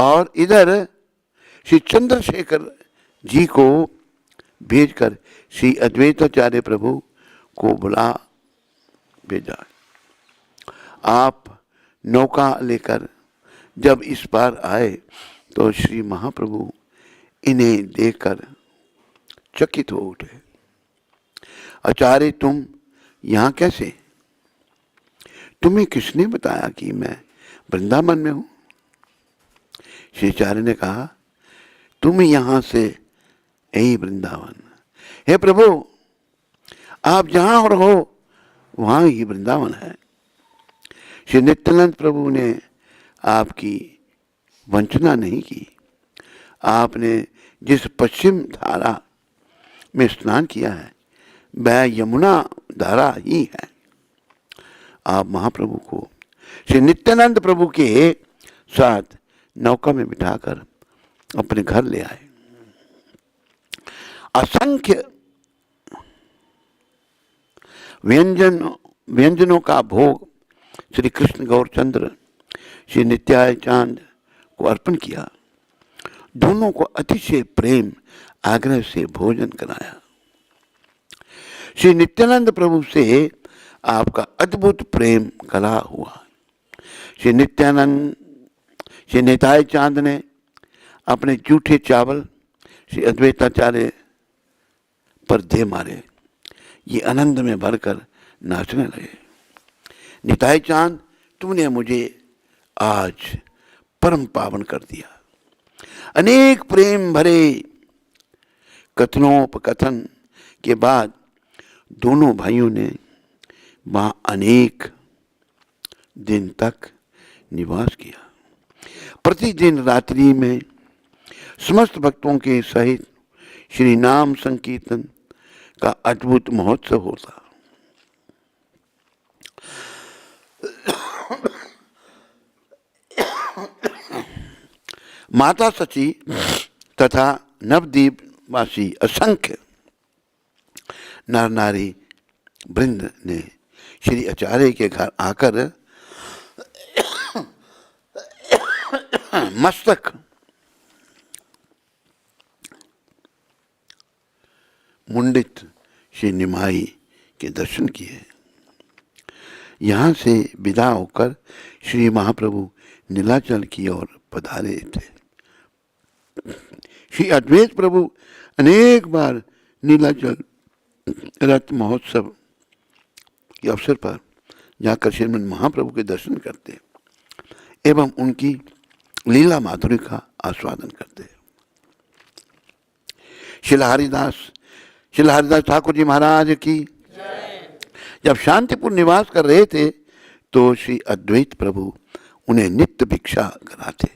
और इधर श्री चंद्रशेखर जी को भेजकर श्री अद्वैताचार्य प्रभु को बुला भेजा। आप नौका लेकर जब इस पार आए तो श्री महाप्रभु इन्हें देखकर चकित हो उठे। आचार्य तुम यहाँ कैसे? तुम्हें किसने बताया कि मैं वृंदावन में हूं? श्री आचार्य ने कहा, तुम यहां से यही वृंदावन। हे प्रभु, आप जहां रहो वहां ही वृंदावन है। श्री नित्यानंद प्रभु ने आपकी वंचना नहीं की। आपने जिस पश्चिम धारा में स्नान किया है वह यमुना धारा ही है। आप महाप्रभु को श्री नित्यानंद प्रभु के साथ नौका में बिठाकर अपने घर ले आए। असंख्य व्यंजनों का भोग श्री कृष्ण गौरचंद्र श्री नित्याय चांद को अर्पण किया। दोनों को अतिशय प्रेम आग्रह से भोजन कराया। श्री नित्यानंद प्रभु से आपका अद्भुत प्रेम कला हुआ। श्री नित्याय चांद ने अपने जूठे चावल श्री अद्वैताचार्य पर दे मारे। ये आनंद में भरकर नाचने लगे। निताई चांद, तुमने मुझे आज परम पावन कर दिया। अनेक प्रेम भरे कथनोपकथन के बाद दोनों भाइयों ने वहां अनेक दिन तक निवास किया। प्रतिदिन रात्रि में समस्त भक्तों के सहित श्री नाम संकीर्तन का अद्भुत महोत्सव होता। माता सची तथा नवद्वीप वासी असंख्य नर नारी वृंद ने श्री आचार्य के घर आकर मस्तक मुंडित श्री निमाई के दर्शन किए। यहाँ से विदा होकर श्री महाप्रभु नीलाचल की ओर पधारे थे। श्री अद्वैत प्रभु अनेक बार नीलाचल रथ महोत्सव के अवसर पर जाकर श्रीमद महाप्रभु के दर्शन करते एवं उनकी लीला माधुरी का आस्वादन करते। श्रील हरिदास ठाकुर जी महाराज की जब शांतिपुर निवास कर रहे थे तो श्री अद्वैत प्रभु उन्हें नित्य भिक्षा कराते।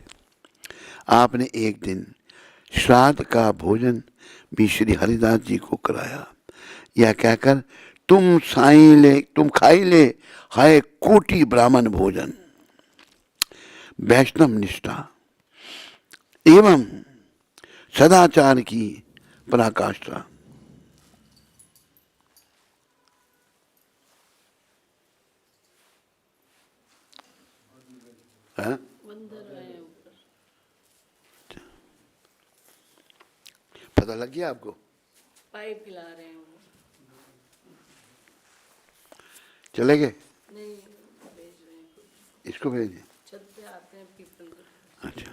आपने एक दिन श्राद्ध का भोजन भी श्री हरिदास जी को कराया। यह कहकर, तुम खाई ले हाय कोटि ब्राह्मण भोजन। वैष्णव निष्ठा एवं सदाचार की पराकाष्ठा। पता लग गया आपको? पाई पिला रहे हैं वो। चले गए? नहीं, भेज रहे हैं। इसको भेजिए। छत पे आते हैं पीपल। अच्छा।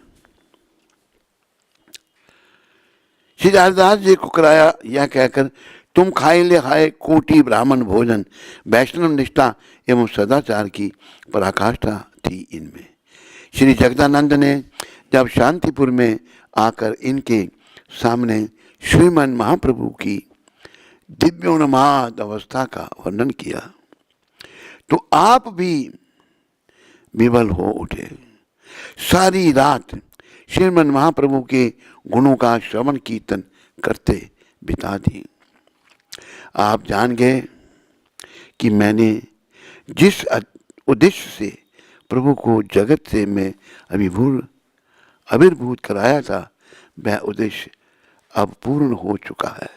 श्री हरिदास जी को कराया यह कहकर, तुम खाए ले हाय कोटि ब्राह्मण भोजन। वैष्णव निष्ठा एवं सदाचार की पराकाष्ठा थी इनमें। श्री जगदानंद ने जब शांतिपुर में आकर इनके सामने श्रीमन महाप्रभु की दिव्योन्माद अवस्था का वर्णन किया तो आप भी विवल हो उठे। सारी रात श्रीमन महाप्रभु के गुणों का श्रवण कीर्तन करते बिता दी। आप जान गए कि मैंने जिस उद्देश्य से प्रभु को जगत से मैं आविर्भूत कराया था वह उद्देश्य अब पूर्ण हो चुका है।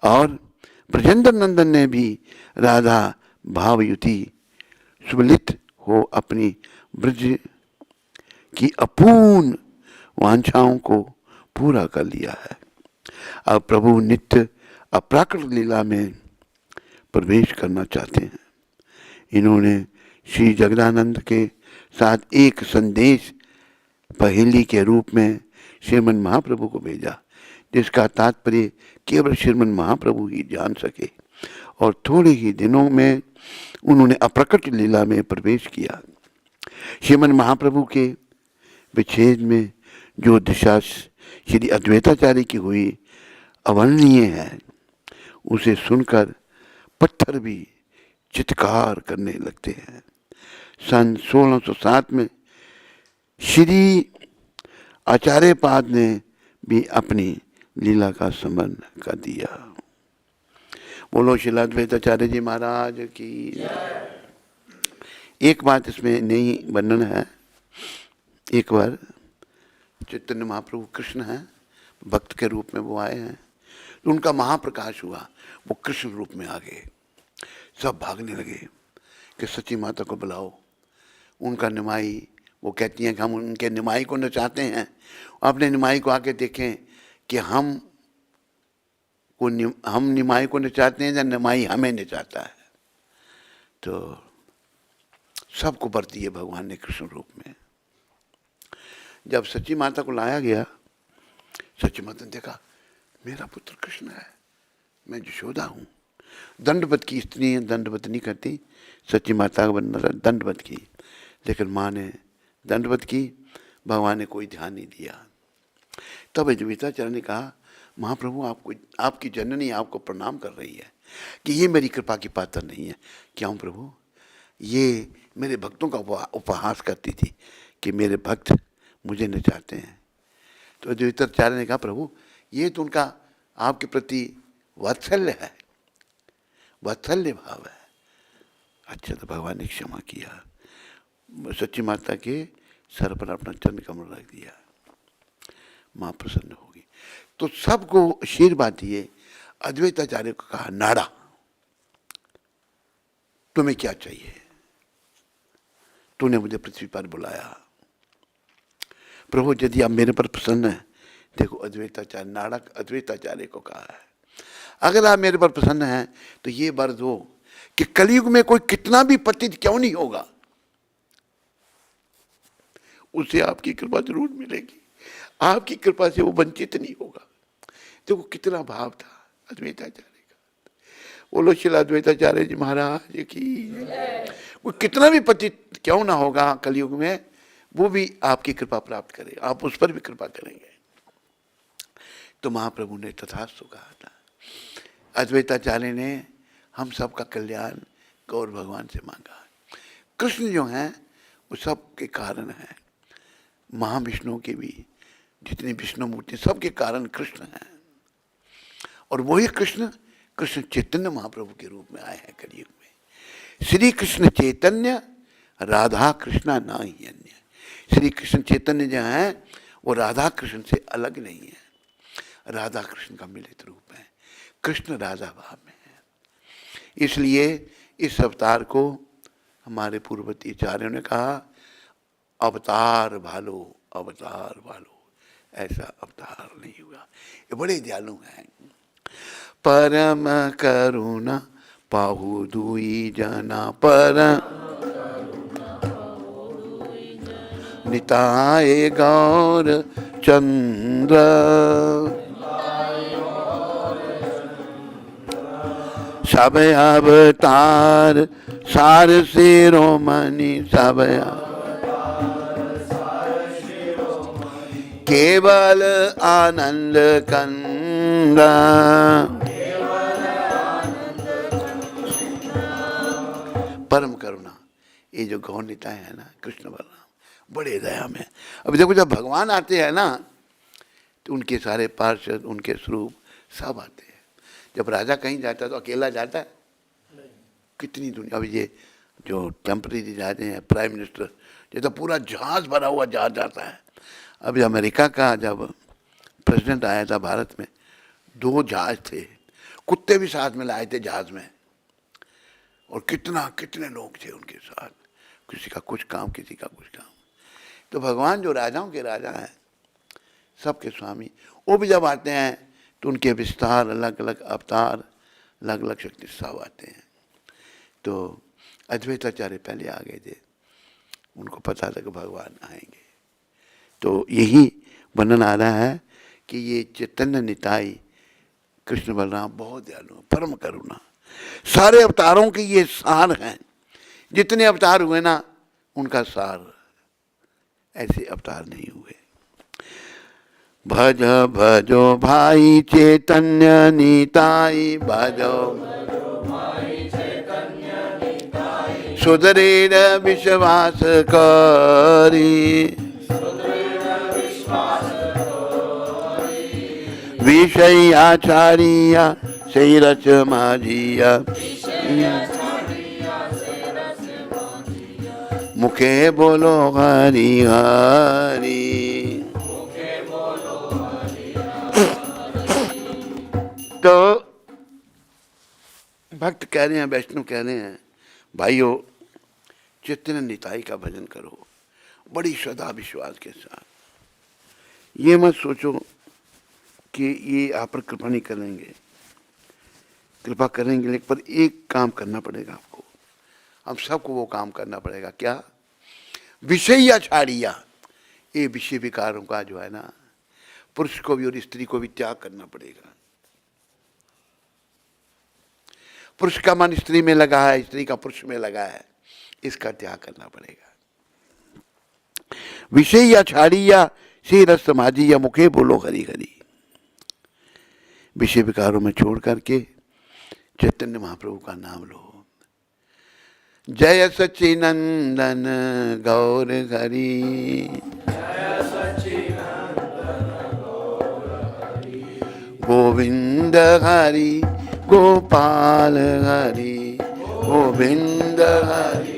और ब्रजेंद्र नंदन ने भी राधा भावयुति सुललित हो अपनी ब्रज की अपूर्ण वांछाओं को पूरा कर लिया है। अब प्रभु नित्य अप्राकृत लीला में प्रवेश करना चाहते हैं। इन्होंने श्री जगदानंद के साथ एक संदेश पहेली के रूप में श्रीमन महाप्रभु को भेजा जिसका तात्पर्य केवल श्रीमन महाप्रभु ही जान सके और थोड़े ही दिनों में उन्होंने अप्रकट लीला में प्रवेश किया। श्रीमन महाप्रभु के विच्छेद में जो दिशा श्री अद्वैताचार्य की हुई अवर्णनीय है, उसे सुनकर पत्थर भी चित्कार करने लगते हैं। सन 1607 में श्री आचार्य पाद ने भी अपनी लीला का स्मरण कर दिया। बोलो श्री अद्वैताचार्य जी महाराज की। एक बात इसमें नई वर्णन है। एक बार चैतन्य महाप्रभु कृष्ण हैं, भक्त के रूप में वो आए हैं, तो उनका महाप्रकाश हुआ, वो कृष्ण रूप में आ गए। सब भागने लगे कि सच्ची माता को बुलाओ, उनका निमाई। वो कहती हैं कि हम उनके निमाई को नचाते हैं, अपने निमाई को आके देखें कि हम निमाई को नचाते हैं या निमाई हमें नचाता है। तो सबको वर दिए भगवान ने कृष्ण रूप में। जब सच्ची माता को लाया गया, सच्ची माता ने देखा मेरा पुत्र कृष्ण है, मैं यशोदा हूँ। दंडवत की, स्त्री दंडवत नहीं करती, सच्ची माता का दंडवत की, लेकिन माँ ने दंडवत की, भगवान ने कोई ध्यान नहीं दिया। तब अद्वैताचार्य ने कहा महाप्रभु आपको, आपकी जननी आपको प्रणाम कर रही है कि ये मेरी कृपा की पात्र नहीं है। क्यों प्रभु? ये मेरे भक्तों का उपहास करती थी कि मेरे भक्त मुझे नचाते हैं। तो अद्वैताचार्य ने कहा प्रभु ये तो उनका आपके प्रति वात्सल्य है, वात्सल्य भाव है। अच्छा, तो भगवान ने क्षमा किया, सच्ची माता के सर पर अपना चरण कमल रख दिया, माँ प्रसन्न होगी। तो सबको आशीर्वाद दिए। अद्वैताचार्य को कहा नाड़ा, तुम्हें क्या चाहिए? तूने मुझे पृथ्वी पर बुलाया, प्रभु यदि आप मेरे पर प्रसन्न है, देखो अद्वैताचार्य, नाड़ा अद्वैताचार्य को कहा है, अगर आप मेरे पर प्रसन्न हैं तो ये वर दो कि कलयुग में कोई कितना भी पतित क्यों नहीं होगा, उसे आपकी कृपा जरूर मिलेगी, आपकी कृपा से वो वंचित नहीं होगा। देखो कितना भाव था अद्वैताचार्य का। बोलो श्री अद्वैताचार्य जी महाराज की। वो कितना भी पतित क्यों ना होगा कलयुग में, वो भी आपकी कृपा प्राप्त करेगा, आप उस पर भी कृपा करेंगे। तो महाप्रभु ने तथास्तु कहा था। अद्वैताचार्य ने हम सब का कल्याण गौर भगवान से मांगा। कृष्ण जो हैं वो सब के कारण हैं, महाविष्णु के भी जितनी विष्णु मूर्ति सबके कारण कृष्ण हैं। और वही कृष्ण, कृष्ण चैतन्य महाप्रभु के रूप में आए हैं कलयुग में। श्री कृष्ण चैतन्य राधा कृष्णा ना ही अन्य। श्री कृष्ण चैतन्य जो है वो राधा कृष्ण से अलग नहीं है, राधा कृष्ण का मिलित रूप है, कृष्ण राधा भाव में है। इसलिए इस अवतार को हमारे पूर्ववर्ती आचार्यों ने कहा अवतार भालो, अवतार भालो। ऐसा अवतार नहीं हुआ, ये बड़े दयालु हैं। परम करुणा पाहु दुई जना, परम निताय गौर चंद्र, सब अवतार सार शिरोमणि, सब केवल आनंद कंद। परम करुणा, ये जो गौर निताय है ना कृष्ण बलराम, बड़े दया में। अब देखो जब भगवान आते हैं ना तो उनके सारे पार्षद, उनके स्वरूप सब आते हैं। जब राजा कहीं जाता है तो अकेला जाता है? कितनी दुनिया। अब ये जो टेम्परेरी राजे हैं, प्राइम मिनिस्टर, ये तो पूरा जहाज भरा हुआ जहाज जाता है। अभी अमेरिका का जब प्रेसिडेंट आया था भारत में, 2 जहाज थे, कुत्ते भी साथ में लाए थे जहाज में, और कितने लोग थे उनके साथ, किसी का कुछ काम, किसी का कुछ काम। तो भगवान जो राजाओं के राजा हैं, सबके स्वामी, वो भी जब आते हैं तो उनके विस्तार, अलग अलग अवतार, अलग अलग शक्ति सब आते हैं। तो अद्वैताचार्य पहले आ गए थे, उनको पता था कि भगवान आएंगे। तो यही वर्णन आ रहा है कि ये चैतन्य निताई कृष्ण बलराम बहुत दयालु, परम करुणा, सारे अवतारों के ये सार हैं, जितने अवतार हुए ना उनका सार, ऐसे अवतार नहीं हुए। भज भजो भाई चैतन्य निताई, भजो सुदृढ़ विश्वास करी, विषय आचार्य से रच माझिया, मुखे बोलो हरि हरि। तो भक्त कह रहे हैं, वैष्णव कह रहे हैं, भाइयों चैतन्य निताई का भजन करो बड़ी श्रद्धा विश्वास के साथ। ये मत सोचो कि ये आप पर कृपा नहीं करेंगे, कृपा करेंगे, लेकिन पर एक काम करना पड़ेगा आपको, हम सबको वो काम करना पड़ेगा। क्या? विषय या छाड़िया, ये विषय विकारों का जो है ना, पुरुष को भी और स्त्री को भी त्याग करना पड़ेगा। पुरुष का मन स्त्री में लगा है, स्त्री का पुरुष में लगा है, इसका त्याग करना पड़ेगा। विषय या छाड़िया से रस समाधि या मुखे बोलो हरि हरि। विषय विकारों में छोड़ करके चैतन्य महाप्रभु का नाम लो। जय सच्चिनंदन गौर हरि, गोविंद हरि गोपाल हरि, गोविंद हरि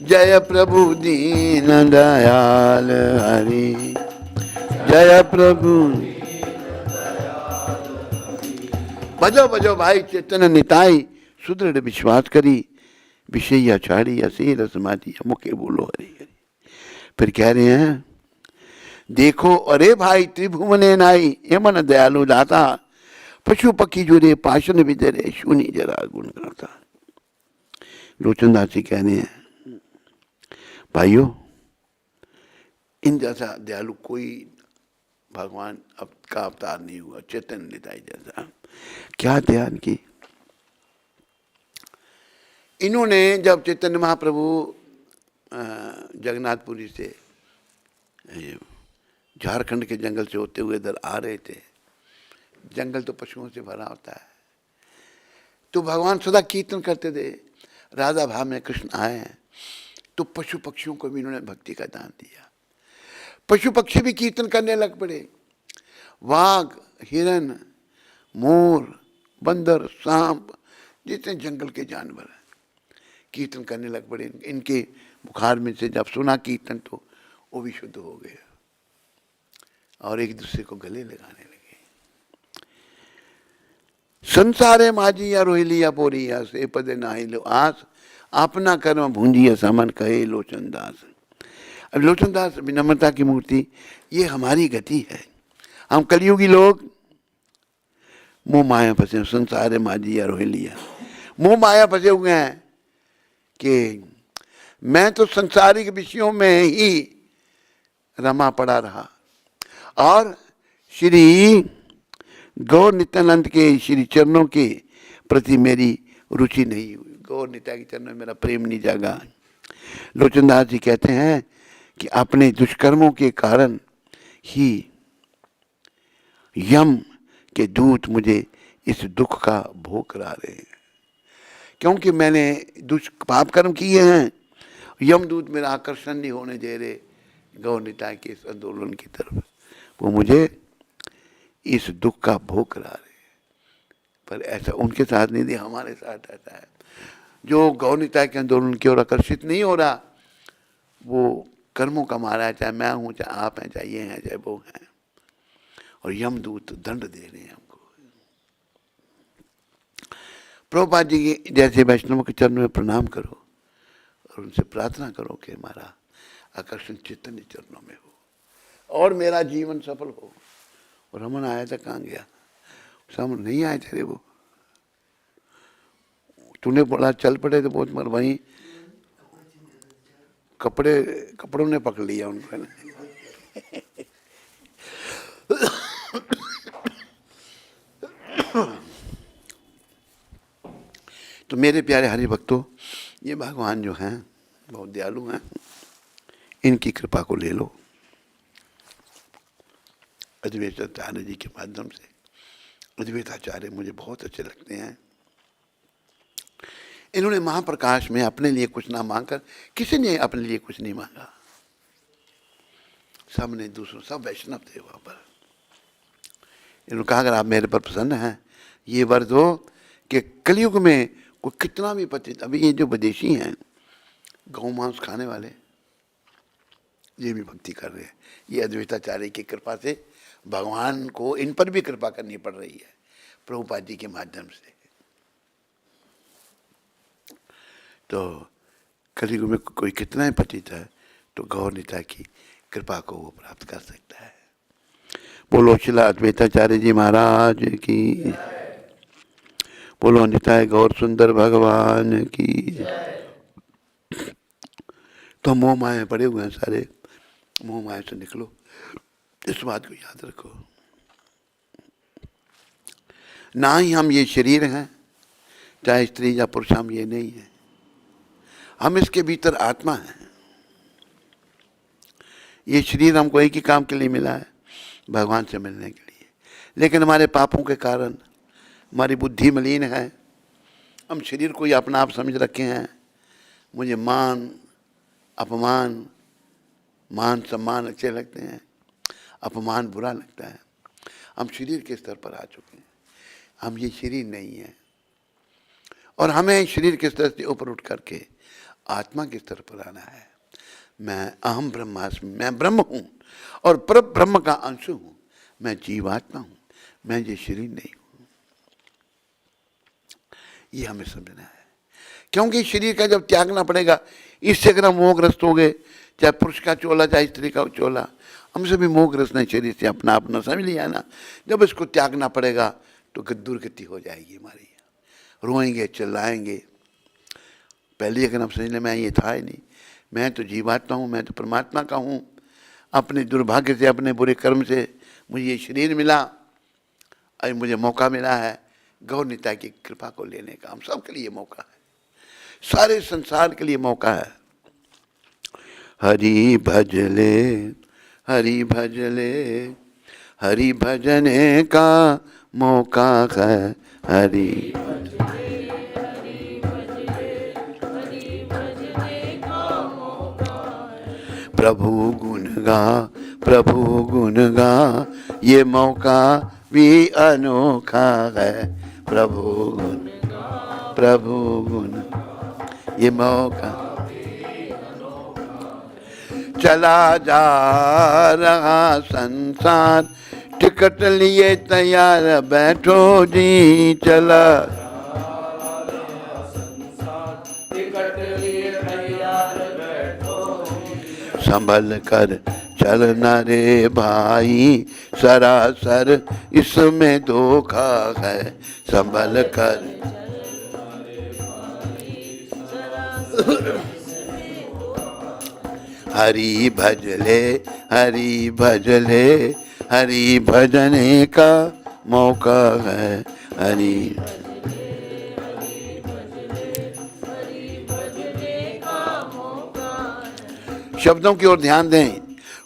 जय प्रभु दीन दयाल हरि, जय प्रभु। बजो बजो भाई चैतन्य निताई, सुदृढ़ विश्वास करी, विषय छाड़ी असी रसमाती, मुखे बोलो हरि हरि। फिर कह रहे हैं, देखो अरे भाई त्रिभुवने नाई, ये मन दयालु दाता, पशु पक्षी जुड़े पाशन विदरे, सुनी जरा गुण करता। लोचनदास जी कह रहे हैं, भाइयों इन जैसा दयालु कोई भगवान का अवतार नहीं हुआ, चैतन्य निताई जैसा। क्या ध्यान की इन्होंने, जब चैतन्य महाप्रभु जगन्नाथपुरी से झारखंड के जंगल से होते हुए इधर आ रहे थे, जंगल तो पशुओं से भरा होता है, तो भगवान सदा कीर्तन करते थे, राधा भाव में कृष्ण आए हैं, तो पशु पक्षियों को भी इन्होंने भक्ति का दान दिया। पशु पक्षी भी कीर्तन करने लग पड़े, वाघ, हिरन, मोर, बंदर, सांप, जितने जंगल के जानवर हैं कीर्तन करने लग पड़े। इनके बुखार में से जब सुना कीर्तन तो वो भी शुद्ध हो गए और एक दूसरे को गले लगाने लगे। संसारे माझिया रोहिलिया पोरिया, से पदे नाही लो आस, अपना कर्म भूंजिया समन कहे लोचनदास। अब लोचनदास विनम्रता की मूर्ति, ये हमारी गति है। हम कलयुगी लोग मोह माया फंसे, संसार माझिया रोहिलिया, मोह माया फंसे हुए हैं कि मैं तो संसारिक विषयों में ही रमा पड़ा रहा और श्री गौर नित्यानंद के श्री चरणों के प्रति मेरी रुचि नहीं हुई, गौर नित्या के चरणों में मेरा प्रेम नहीं जागा। लोचनदास जी कहते हैं कि अपने दुष्कर्मों के कारण ही यम के दूत मुझे इस दुख का भोग करा रहे हैं, क्योंकि मैंने पाप कर्म किए हैं। यमदूत मेरा आकर्षण नहीं होने दे रहे गौर निताई के इस आंदोलन की तरफ, वो मुझे इस दुख का भोग करा रहे। पर ऐसा उनके साथ नहीं दिया, हमारे साथ ऐसा है। जो गौर निताई के आंदोलन की ओर आकर्षित नहीं हो रहा, वो कर्मों का मारा है, चाहे मैं हूँ, चाहे आप हैं, चाहे ये हैं, चाहे वो हैं, और यमदूत दंड दे रहे हैं हमको। प्रभुपाद जी की जैसे वैष्णव के चरणों में प्रणाम करो और उनसे प्रार्थना करो कि हमारा आकर्षण चैतन्य चरणों में हो और मेरा जीवन सफल हो। और रमन आया था, कहाँ गया? समझ नहीं आए थे वो, तूने बोला चल पड़े तो बहुत मर वहीं कपड़ों ने पकड़ लिया उनको ना। तो मेरे प्यारे हरि भक्तों, ये भगवान जो हैं बहुत दयालु हैं, इनकी कृपा को ले लो। अद्वैताचार्य जी के माध्यम से, अद्वैताचार्य मुझे बहुत अच्छे लगते हैं। इन्होंने महाप्रकाश में अपने लिए कुछ ना मांगकर, किसी ने अपने लिए कुछ नहीं मांगा, सबने दूसरों, सब वैष्णव थे वहां पर। इन्होंने कहा अगर आप मेरे पर प्रसन्न हैं, ये वर दो कि कलयुग में कोई कितना भी पतित, अभी ये जो विदेशी हैं गौ मांस खाने वाले, ये भी भक्ति कर रहे हैं। ये अद्वैताचार्य की कृपा से भगवान को इन पर भी कृपा करनी पड़ रही है प्रभुपाद जी के माध्यम से। तो कलयुग में कोई कितना ही पतित है तो गौर निताई की कृपा को वो प्राप्त कर सकता है। बोलो श्रील अद्वैताचार्य जी महाराज की, बोलो निताय गौर सुंदर भगवान की। तो मोह माया पड़े हुए हैं सारे, मोह माया से निकलो, इस बात को याद रखो। ना ही हम ये शरीर हैं, चाहे स्त्री या पुरुष, हम ये नहीं है, हम इसके भीतर आत्मा है। ये शरीर हमको एक ही काम के लिए मिला है, भगवान से मिलने के लिए। लेकिन हमारे पापों के कारण हमारी बुद्धि मलिन है, हम शरीर को ही अपना आप समझ रखे हैं। मुझे मान अपमान, मान सम्मान अच्छे लगते हैं, अपमान बुरा लगता है। हम शरीर के स्तर पर आ चुके हैं, हम ये शरीर नहीं है। और हमें शरीर के स्तर से ऊपर उठ करके आत्मा के स्तर पर आना है। मैं अहम ब्रह्मास्मि, मैं ब्रह्म हूँ और पर ब्रह्म का अंश हूँ, मैं जीवात्मा हूँ, मैं ये शरीर नहीं हूँ। ये हमें समझना है, क्योंकि शरीर का जब त्यागना पड़ेगा, इससे अगर हम मोहग्रस्त हो गए, चाहे पुरुष का चोला चाहे स्त्री का चोला, हमसे भी मोहग्रस्त नहीं, शरीर से अपना अपना समझ लिया ना। जब इसको त्यागना पड़ेगा तो दुर्गति हो जाएगी हमारी, रोएंगे चिल्लाएंगे। पहले अगर हम समझ लें मैं ये था ही नहीं, मैं तो जीवात्मा हूँ, मैं तो परमात्मा का हूँ, अपने दुर्भाग्य से, अपने बुरे कर्म से मुझे ये शरीर मिला, अभी मुझे मौका मिला है गौर निताई की कृपा को लेने का। हम सब के लिए मौका है, सारे संसार के लिए मौका है। हरि भजले, हरि भजले, हरि भजने का मौका है। हरि प्रभु गुण गा, प्रभु गुण गा, ये मौका भी अनोखा है। प्रभु गुण, प्रभु गुण, ये मौका। चला जा रहा संसार, टिकट लिए तैयार बैठो जी। चला संभल कर चलना रे भाई, सरासर इसमें धोखा है। संभल कर हरि भजले, हरि भजले, हरि भजने का मौका है। हरि शब्दों की ओर ध्यान दें।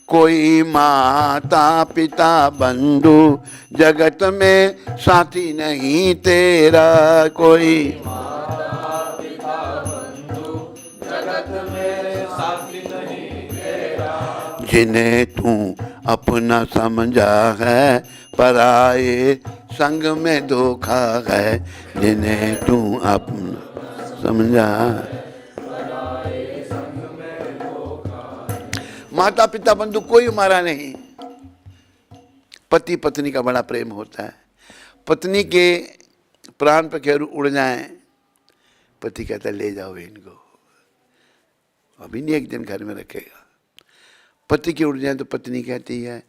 कोई माता पिता बंधु जगत में साथी नहीं तेरा, कोई माता पिता बंधु जगत में साथी नहीं तेरा, जिन्हें तू अपना समझा है पराये संग में धोखा है। जिन्हें तू अपना समझा, माता पिता बंधु कोई हमारा नहीं। पति पत्नी का बड़ा प्रेम होता है, पत्नी के प्राण पर खैर उड़ जाएं, पति कहता है ले जाओ इनको, अभी नहीं एक दिन घर में रखेगा। पति के उड़ जाए तो पत्नी कहती है,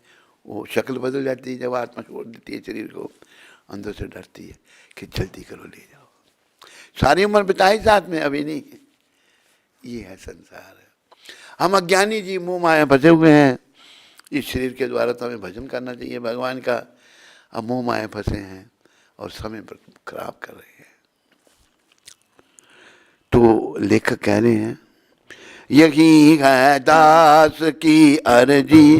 वो शक्ल बदल जाती है, जब आत्मा छोड़ देती है शरीर को, अंदर से डरती है कि जल्दी करो ले जाओ। सारी उम्र बिताई साथ में, अभी नहीं। ये है संसार। हम अज्ञानी जी मुँह माया फंसे हुए हैं। इस शरीर के द्वारा तो हमें भजन करना चाहिए भगवान का, अब मुँह माया फंसे हैं और समय पर खराब कर रहे हैं। तो लेखक कह रहे हैं, यही है दास की अर्जी,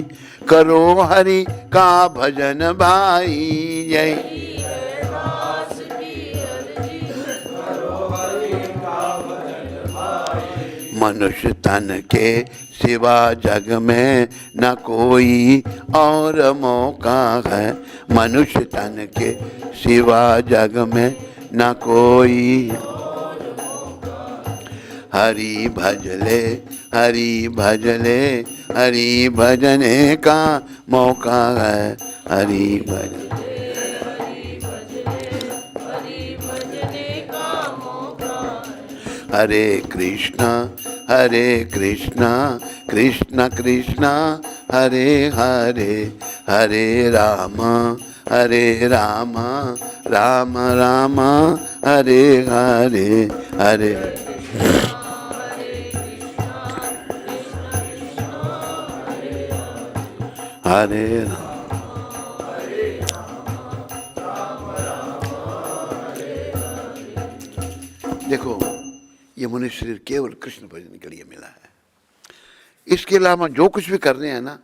करो हरि का भजन भाई। यही मनुष्य तन के सिवा जग में न कोई और मौका है। मनुष्य तन के सिवा जग में न कोई। हरि भजले हरि भजले हरि भजने का मौका है। हरि भजले हरे कृष्णा कृष्ण कृष्ण हरे हरे, हरे राम राम राम हरे हरे, हरे हरे राम। देखो, ये मनुष्य शरीर केवल कृष्ण भजन के लिए मिला है। इसके अलावा जो कुछ भी कर रहे हैं ना,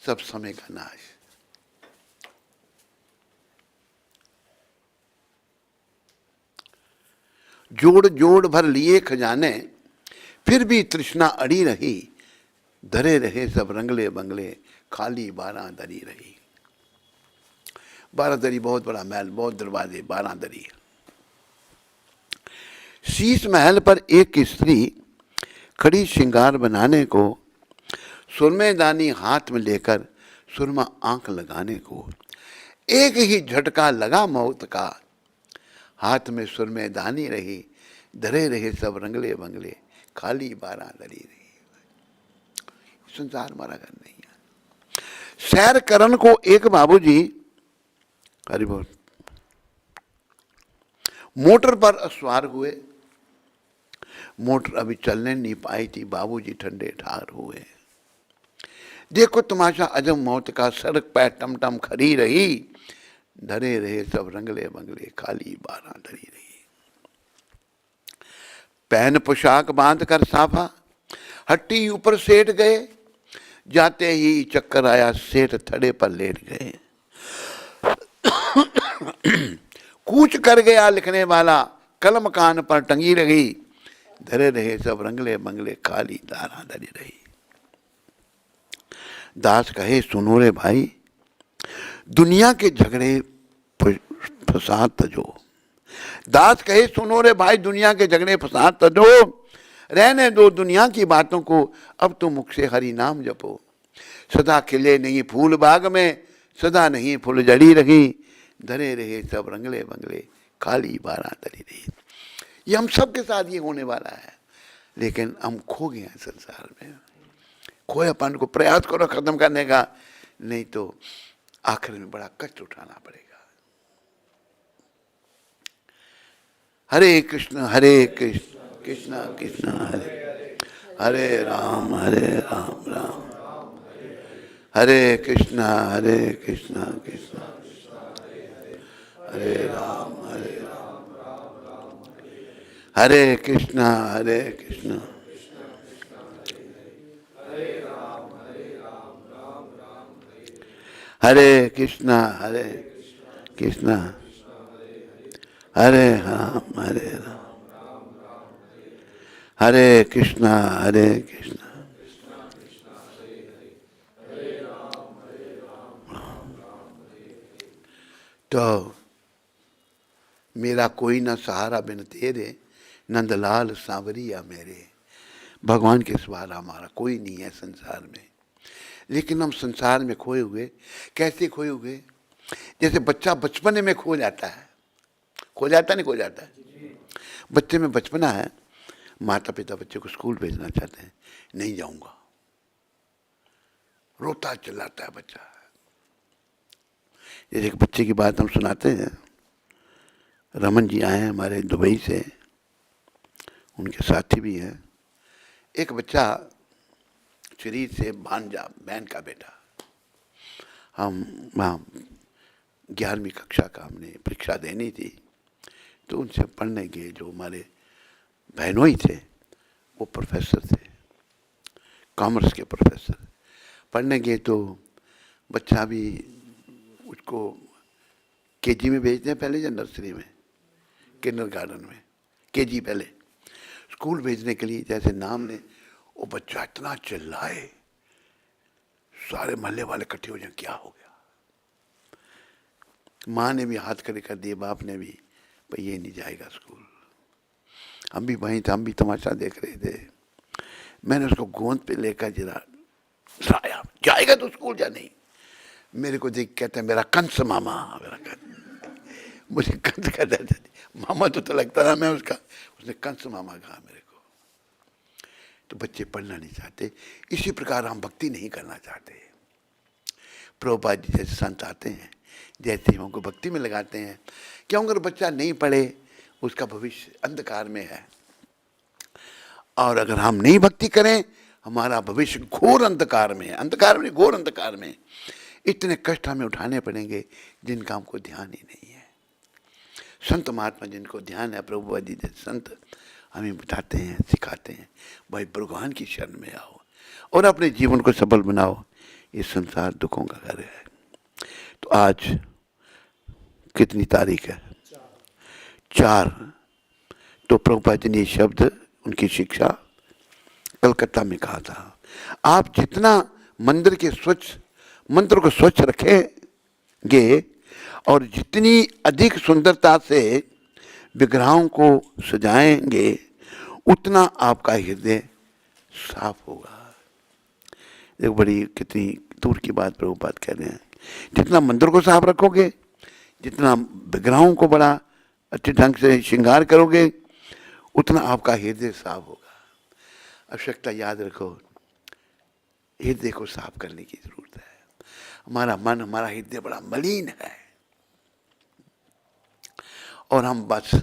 सब समय का नाश। जोड़ जोड़ भर लिए खजाने, फिर भी तृष्णा अड़ी रही। धरे रहे सब रंगले बंगले, खाली 12 दरी रही। 12 दरी बहुत बड़ा महल, बहुत दरवाजे, 12 दरी। शीश महल पर एक स्त्री खड़ी श्रृंगार बनाने को, सुरमेदानी हाथ में लेकर सुरमा आंख लगाने को। एक ही झटका लगा मौत का, हाथ में सुरमेदानी रही। धरे रहे सब रंगले बंगले, खाली 12 दरी रही। संसार हमारा घर नहीं है। सैर करण को एक बाबूजी, हरि बोल, मोटर पर सवार हुए। मोटर अभी चलने नहीं पाई थी, बाबूजी ठंडे ठार हुए। देखो तमाशा अजब मौत का, सड़क पर टमटम खड़ी रही। धरे रहे सब रंगले बंगले, खाली 12 धरी रही। पहन पोशाक बांध कर साफा, हट्टी ऊपर सेठ गए। जाते ही चक्कर आया, सेठ थड़े पर लेट गए। कूच कर गया लिखने वाला, कलम कान पर टंगी रही। धरे रहे सब रंगले बंगले, खाली 12 धरी रही। दास कहे, सुनो रे भाई, दुनिया के झगड़े फसाद तजो। दास कहे, सुनो रे भाई, दुनिया के झगड़े फसाद तजो। रहने दो दुनिया की बातों को, अब तो मुख से हरि नाम जपो। सदा खिले नहीं फूल बाग में, सदा नहीं फूल जड़ी रही। धरे रहे सब रंगले बंगले, खाली 12 धरी रही। ये हम सब के साथ ये होने वाला है, लेकिन हम खो गए हैं संसार में। खोएपन को प्रयास करो खत्म करने का, नहीं तो आखिर में बड़ा कष्ट उठाना पड़ेगा। हरे कृष्ण कृष्ण कृष्ण हरे हरे, राम राम हरे कृष्ण कृष्ण हरे राम हरे कृष्ण हरे कृष्ण हरे राम हरे कृष्ण तो मेरा कोई ना सहारा बिन तेरे, नंदलाल सांवरिया मेरे। भगवान के सहारा हमारा कोई नहीं है संसार में। लेकिन हम संसार में खोए हुए, कैसे खोए हुए? जैसे बच्चा बचपने में खो जाता है, खो जाता नहीं खो जाता है। बच्चे में बचपना है, माता पिता बच्चे को स्कूल भेजना चाहते हैं, नहीं जाऊंगा, रोता चिल्लाता है बच्चा। जैसे एक बच्चे की बात हम सुनाते हैं, रमन जी आए हैं हमारे दुबई से, उनके साथी भी हैं। एक बच्चा शरीर से भांजा, बहन का बेटा, हम वहाँ 11वीं कक्षा का हमने परीक्षा देनी थी, तो उनसे पढ़ने गए जो हमारे बहनोई थे, वो प्रोफेसर थे, कॉमर्स के प्रोफेसर। पढ़ने गए तो बच्चा भी उसको केजी में भेजते हैं पहले या नर्सरी में, किंडरगार्टन में, केजी पहले। स्कूल भेजने के लिए जैसे नाम ने, वो बच्चा इतना चिल्लाए, सारे मोहल्ले वाले इकट्ठे हो जाए, क्या हो गया। माँ ने भी हाथ खड़े कर दिए, बाप ने भी, भाई ये नहीं जाएगा स्कूल। हम भी वहीं थे, हम भी तमाशा देख रहे थे। मैंने उसको गोंद पे लेकर जरा लाया, जाएगा तो स्कूल या नहीं। मेरे को देख कहते हैं मेरा कंस मामा, मेरा कंस। मुझे कंस कहता था, मामा तो लगता था मैं उसका, उसने कंस मामा कहा मेरे को। तो बच्चे पढ़ना नहीं चाहते, इसी प्रकार हम भक्ति नहीं करना चाहते। प्रभुपाद जी जैसे संत आते हैं, जैसे ही हमको भक्ति में लगाते हैं, क्यों अगर बच्चा नहीं पढ़े उसका भविष्य अंधकार में है, और अगर हम नहीं भक्ति करें हमारा भविष्य घोर अंधकार में है। अंधकार में, घोर अंधकार में। इतने कष्ट हमें उठाने पड़ेंगे जिनका हमको ध्यान ही नहीं है। संत महात्मा जिनको ध्यान है, प्रभुपाद जी जैसे संत हमें बताते हैं, सिखाते हैं, भाई भगवान की शरण में आओ और अपने जीवन को सफल बनाओ। ये संसार दुखों का घर है। तो आज कितनी तारीख है? 4। तो प्रभुपाद जी ने शब्द, उनकी शिक्षा कलकत्ता में कहा था, आप जितना मंदिर के मंत्र को स्वच्छ रखेंगे और जितनी अधिक सुंदरता से विग्रहों को सजाएंगे उतना आपका हृदय साफ होगा। एक बड़ी कितनी दूर की बात प्रभुपाद कह रहे हैं। जितना मंदिर को साफ रखोगे, जितना विग्रहों को बड़ा अच्छे ढंग से श्रृंगार करोगे, उतना आपका हृदय साफ होगा। आवश्यकता याद रखो, हृदय को साफ करने की जरूरत है। हमारा मन, हमारा हृदय बड़ा मलिन है और हम बस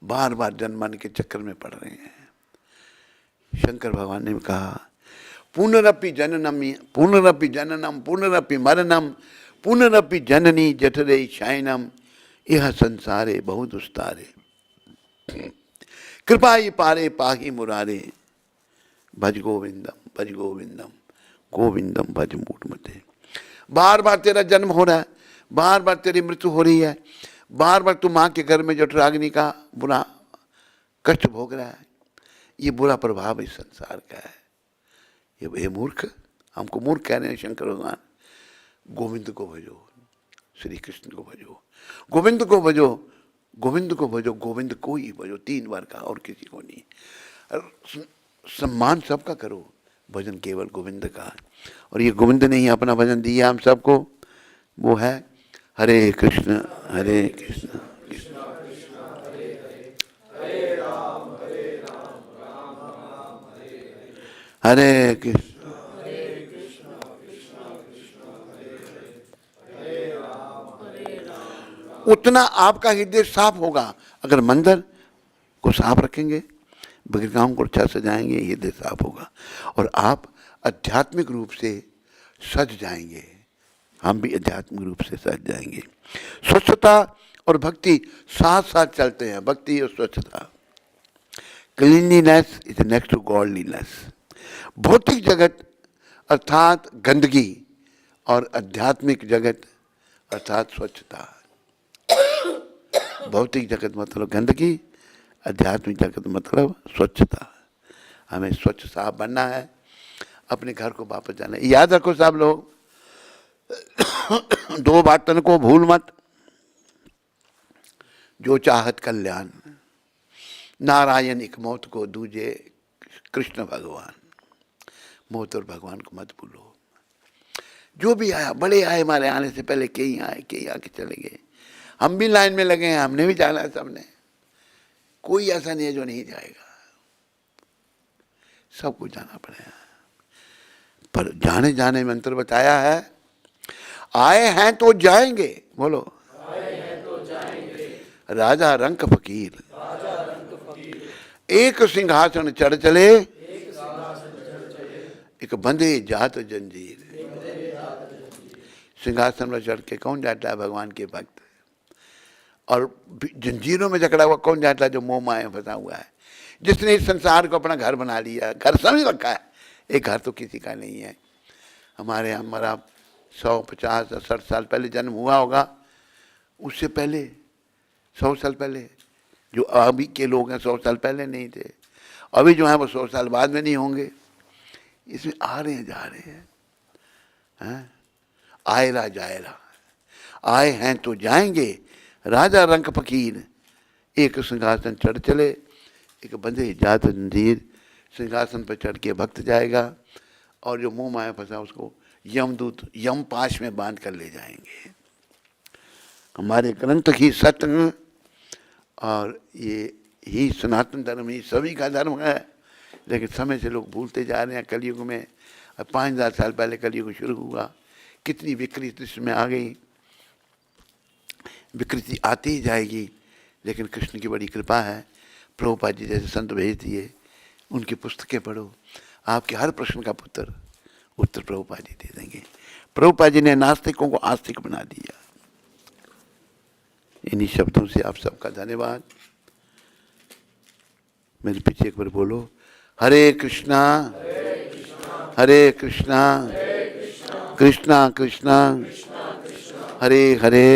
बार बार जन्म मरण के चक्कर में पड़ रहे हैं। शंकर भगवान ने कहा, पुनरपि जननम पुनरपि जननम पुनरपि मरणम पुनरपि जननी जठरे शयनम यह संसारे बहु दुस्तारे कृपाई पारे पाहि मुरारे भज गोविंदम गोविंदम भज मूढ़मते। बार बार तेरा जन्म हो रहा है, बार बार तेरी मृत्यु हो रही है, बार बार तू माँ के घर में जठराग्नि का बुरा कष्ट भोग रहा है। ये बुरा प्रभाव इस संसार का है। ये मूर्ख, हमको मूर्ख कह रहे हैं शंकर भगवान। गोविंद को भजो, श्री कृष्ण को भजो, गोविंद को भजो, गोविंद को भजो, गोविंद को ही भजो। 3 बार कहा, और किसी को नहीं। सम्मान सबका करो, भजन केवल गोविंद का। और ये गोविंद ने ही अपना भजन दिया हम सबको, वो है हरे कृष्ण कृष्ण कृष्ण हरे हरे, हरे राम राम राम हरे हरे, हरे कृष्ण उतना आपका हृदय साफ होगा। अगर मंदिर को साफ रखेंगे, विग्रहों को अच्छा सजाएंगे, हृदय साफ होगा और आप आध्यात्मिक रूप से सज जाएंगे। हम भी आध्यात्मिक रूप से सज जाएंगे। स्वच्छता और भक्ति साथ साथ चलते हैं। भक्ति और स्वच्छता, cleanliness is next to godliness. भौतिक जगत अर्थात गंदगी और आध्यात्मिक जगत अर्थात स्वच्छता। भौतिक जगत मतलब गंदगी, आध्यात्मिक जगत मतलब स्वच्छता। हमें स्वच्छ साफ बनना है, अपने घर को वापस जाना है। याद रखो सब लोग, 2 बातन को भूल मत, जो चाहत कल्याण, नारायण एक मौत को, दूजे कृष्ण भगवान। मौत और भगवान को मत भूलो। जो भी आया, बड़े आए, हमारे आने से पहले कई आए, कई आके चले गए। हम भी लाइन में लगे हैं, हमने भी जाना है सबने। कोई ऐसा नहीं है जो नहीं जाएगा, सबको जाना पड़ेगा। पर जाने जाने में अंतर बताया है, आए हैं तो जाएंगे, बोलो आए हैं तो जाएंगे। राजा रंक फकीर, एक सिंहासन चढ़ चले, एक बंधे जात जंजीर। सिंहासन पर चढ़ के कौन जाता है? भगवान के भक्त। और जंजीरों में जकड़ा हुआ कौन जाता है? जो मोह माया फंसा हुआ है, जिसने इस संसार को अपना घर बना लिया, घर समझ रखा है। एक घर तो किसी का नहीं है। हमारे यहाँ हमारा 100, 50, 60 साल पहले जन्म हुआ होगा, उससे पहले 100 साल पहले जो अभी के लोग हैं 100 साल पहले नहीं थे, अभी जो हैं वो 100 साल बाद में नहीं होंगे। इसमें आ रहे हैं, जा रहे हैं, आयरा जायरा, आए हैं तो जाएंगे। राजा रंक फकीर, एक सिंहासन चढ़ चले, एक बंधे जात जंजीर, सिंहासन पर चढ़ के भक्त जाएगा, और जो मुंह माया फंसा उसको यमदूत यम पाश में बांध कर ले जाएंगे। हमारे ग्रंथ ही सत्य हैं, और ये ही सनातन धर्म ही सभी का धर्म है। लेकिन समय से लोग भूलते जा रहे हैं। कलयुग में 5000 साल पहले कलयुग शुरू हुआ, कितनी विकृति इसमें आ गई, विकृति आती ही जाएगी। लेकिन कृष्ण की बड़ी कृपा है, प्रभुपाद जी जैसे संत भेज दिए, उनकी पुस्तकें पढ़ो, आपके हर प्रश्न का उत्तर प्रभुपाद जी दे देंगे। प्रभुपाद जी ने नास्तिकों को आस्तिक बना दिया। इन्हीं शब्दों से आप सबका धन्यवाद। मेरे पीछे एक बार बोलो, हरे कृष्णा हरे कृष्णा कृष्णा कृष्णा हरे हरे,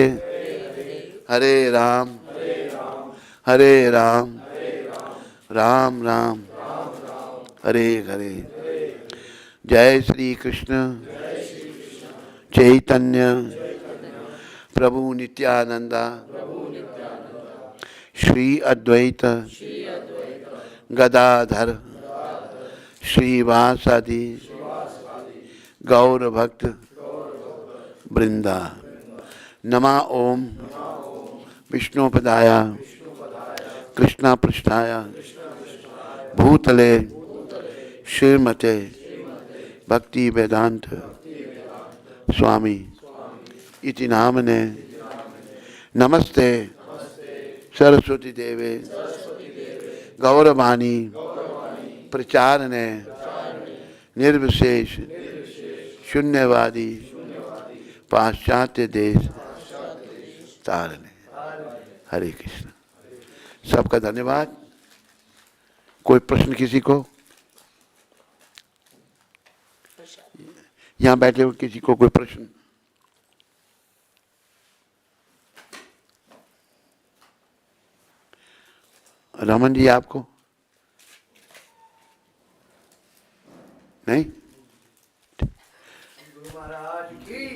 हरे राम हरे राम राम राम हरे हरे। जय श्री कृष्ण चैतन्य प्रभु नित्यानंदा श्री अद्वैत गदाधर श्रीवासादि गौर भक्त वृंदा। नमा ओम विष्णुपदाय कृष्णा पृष्ठाय भूतले श्रीमते भक्ति वेदांत स्वामी इति नामने नमस्ते सरस्वती देवे गौरवाणी प्रचारने निर्विशेष शून्यवादी पाश्चात्य देश तारने। हरे कृष्ण। सबका धन्यवाद। कोई प्रश्न किसी को? यहाँ बैठे हुए किसी को कोई प्रश्न? रमन जी आपको? नहीं?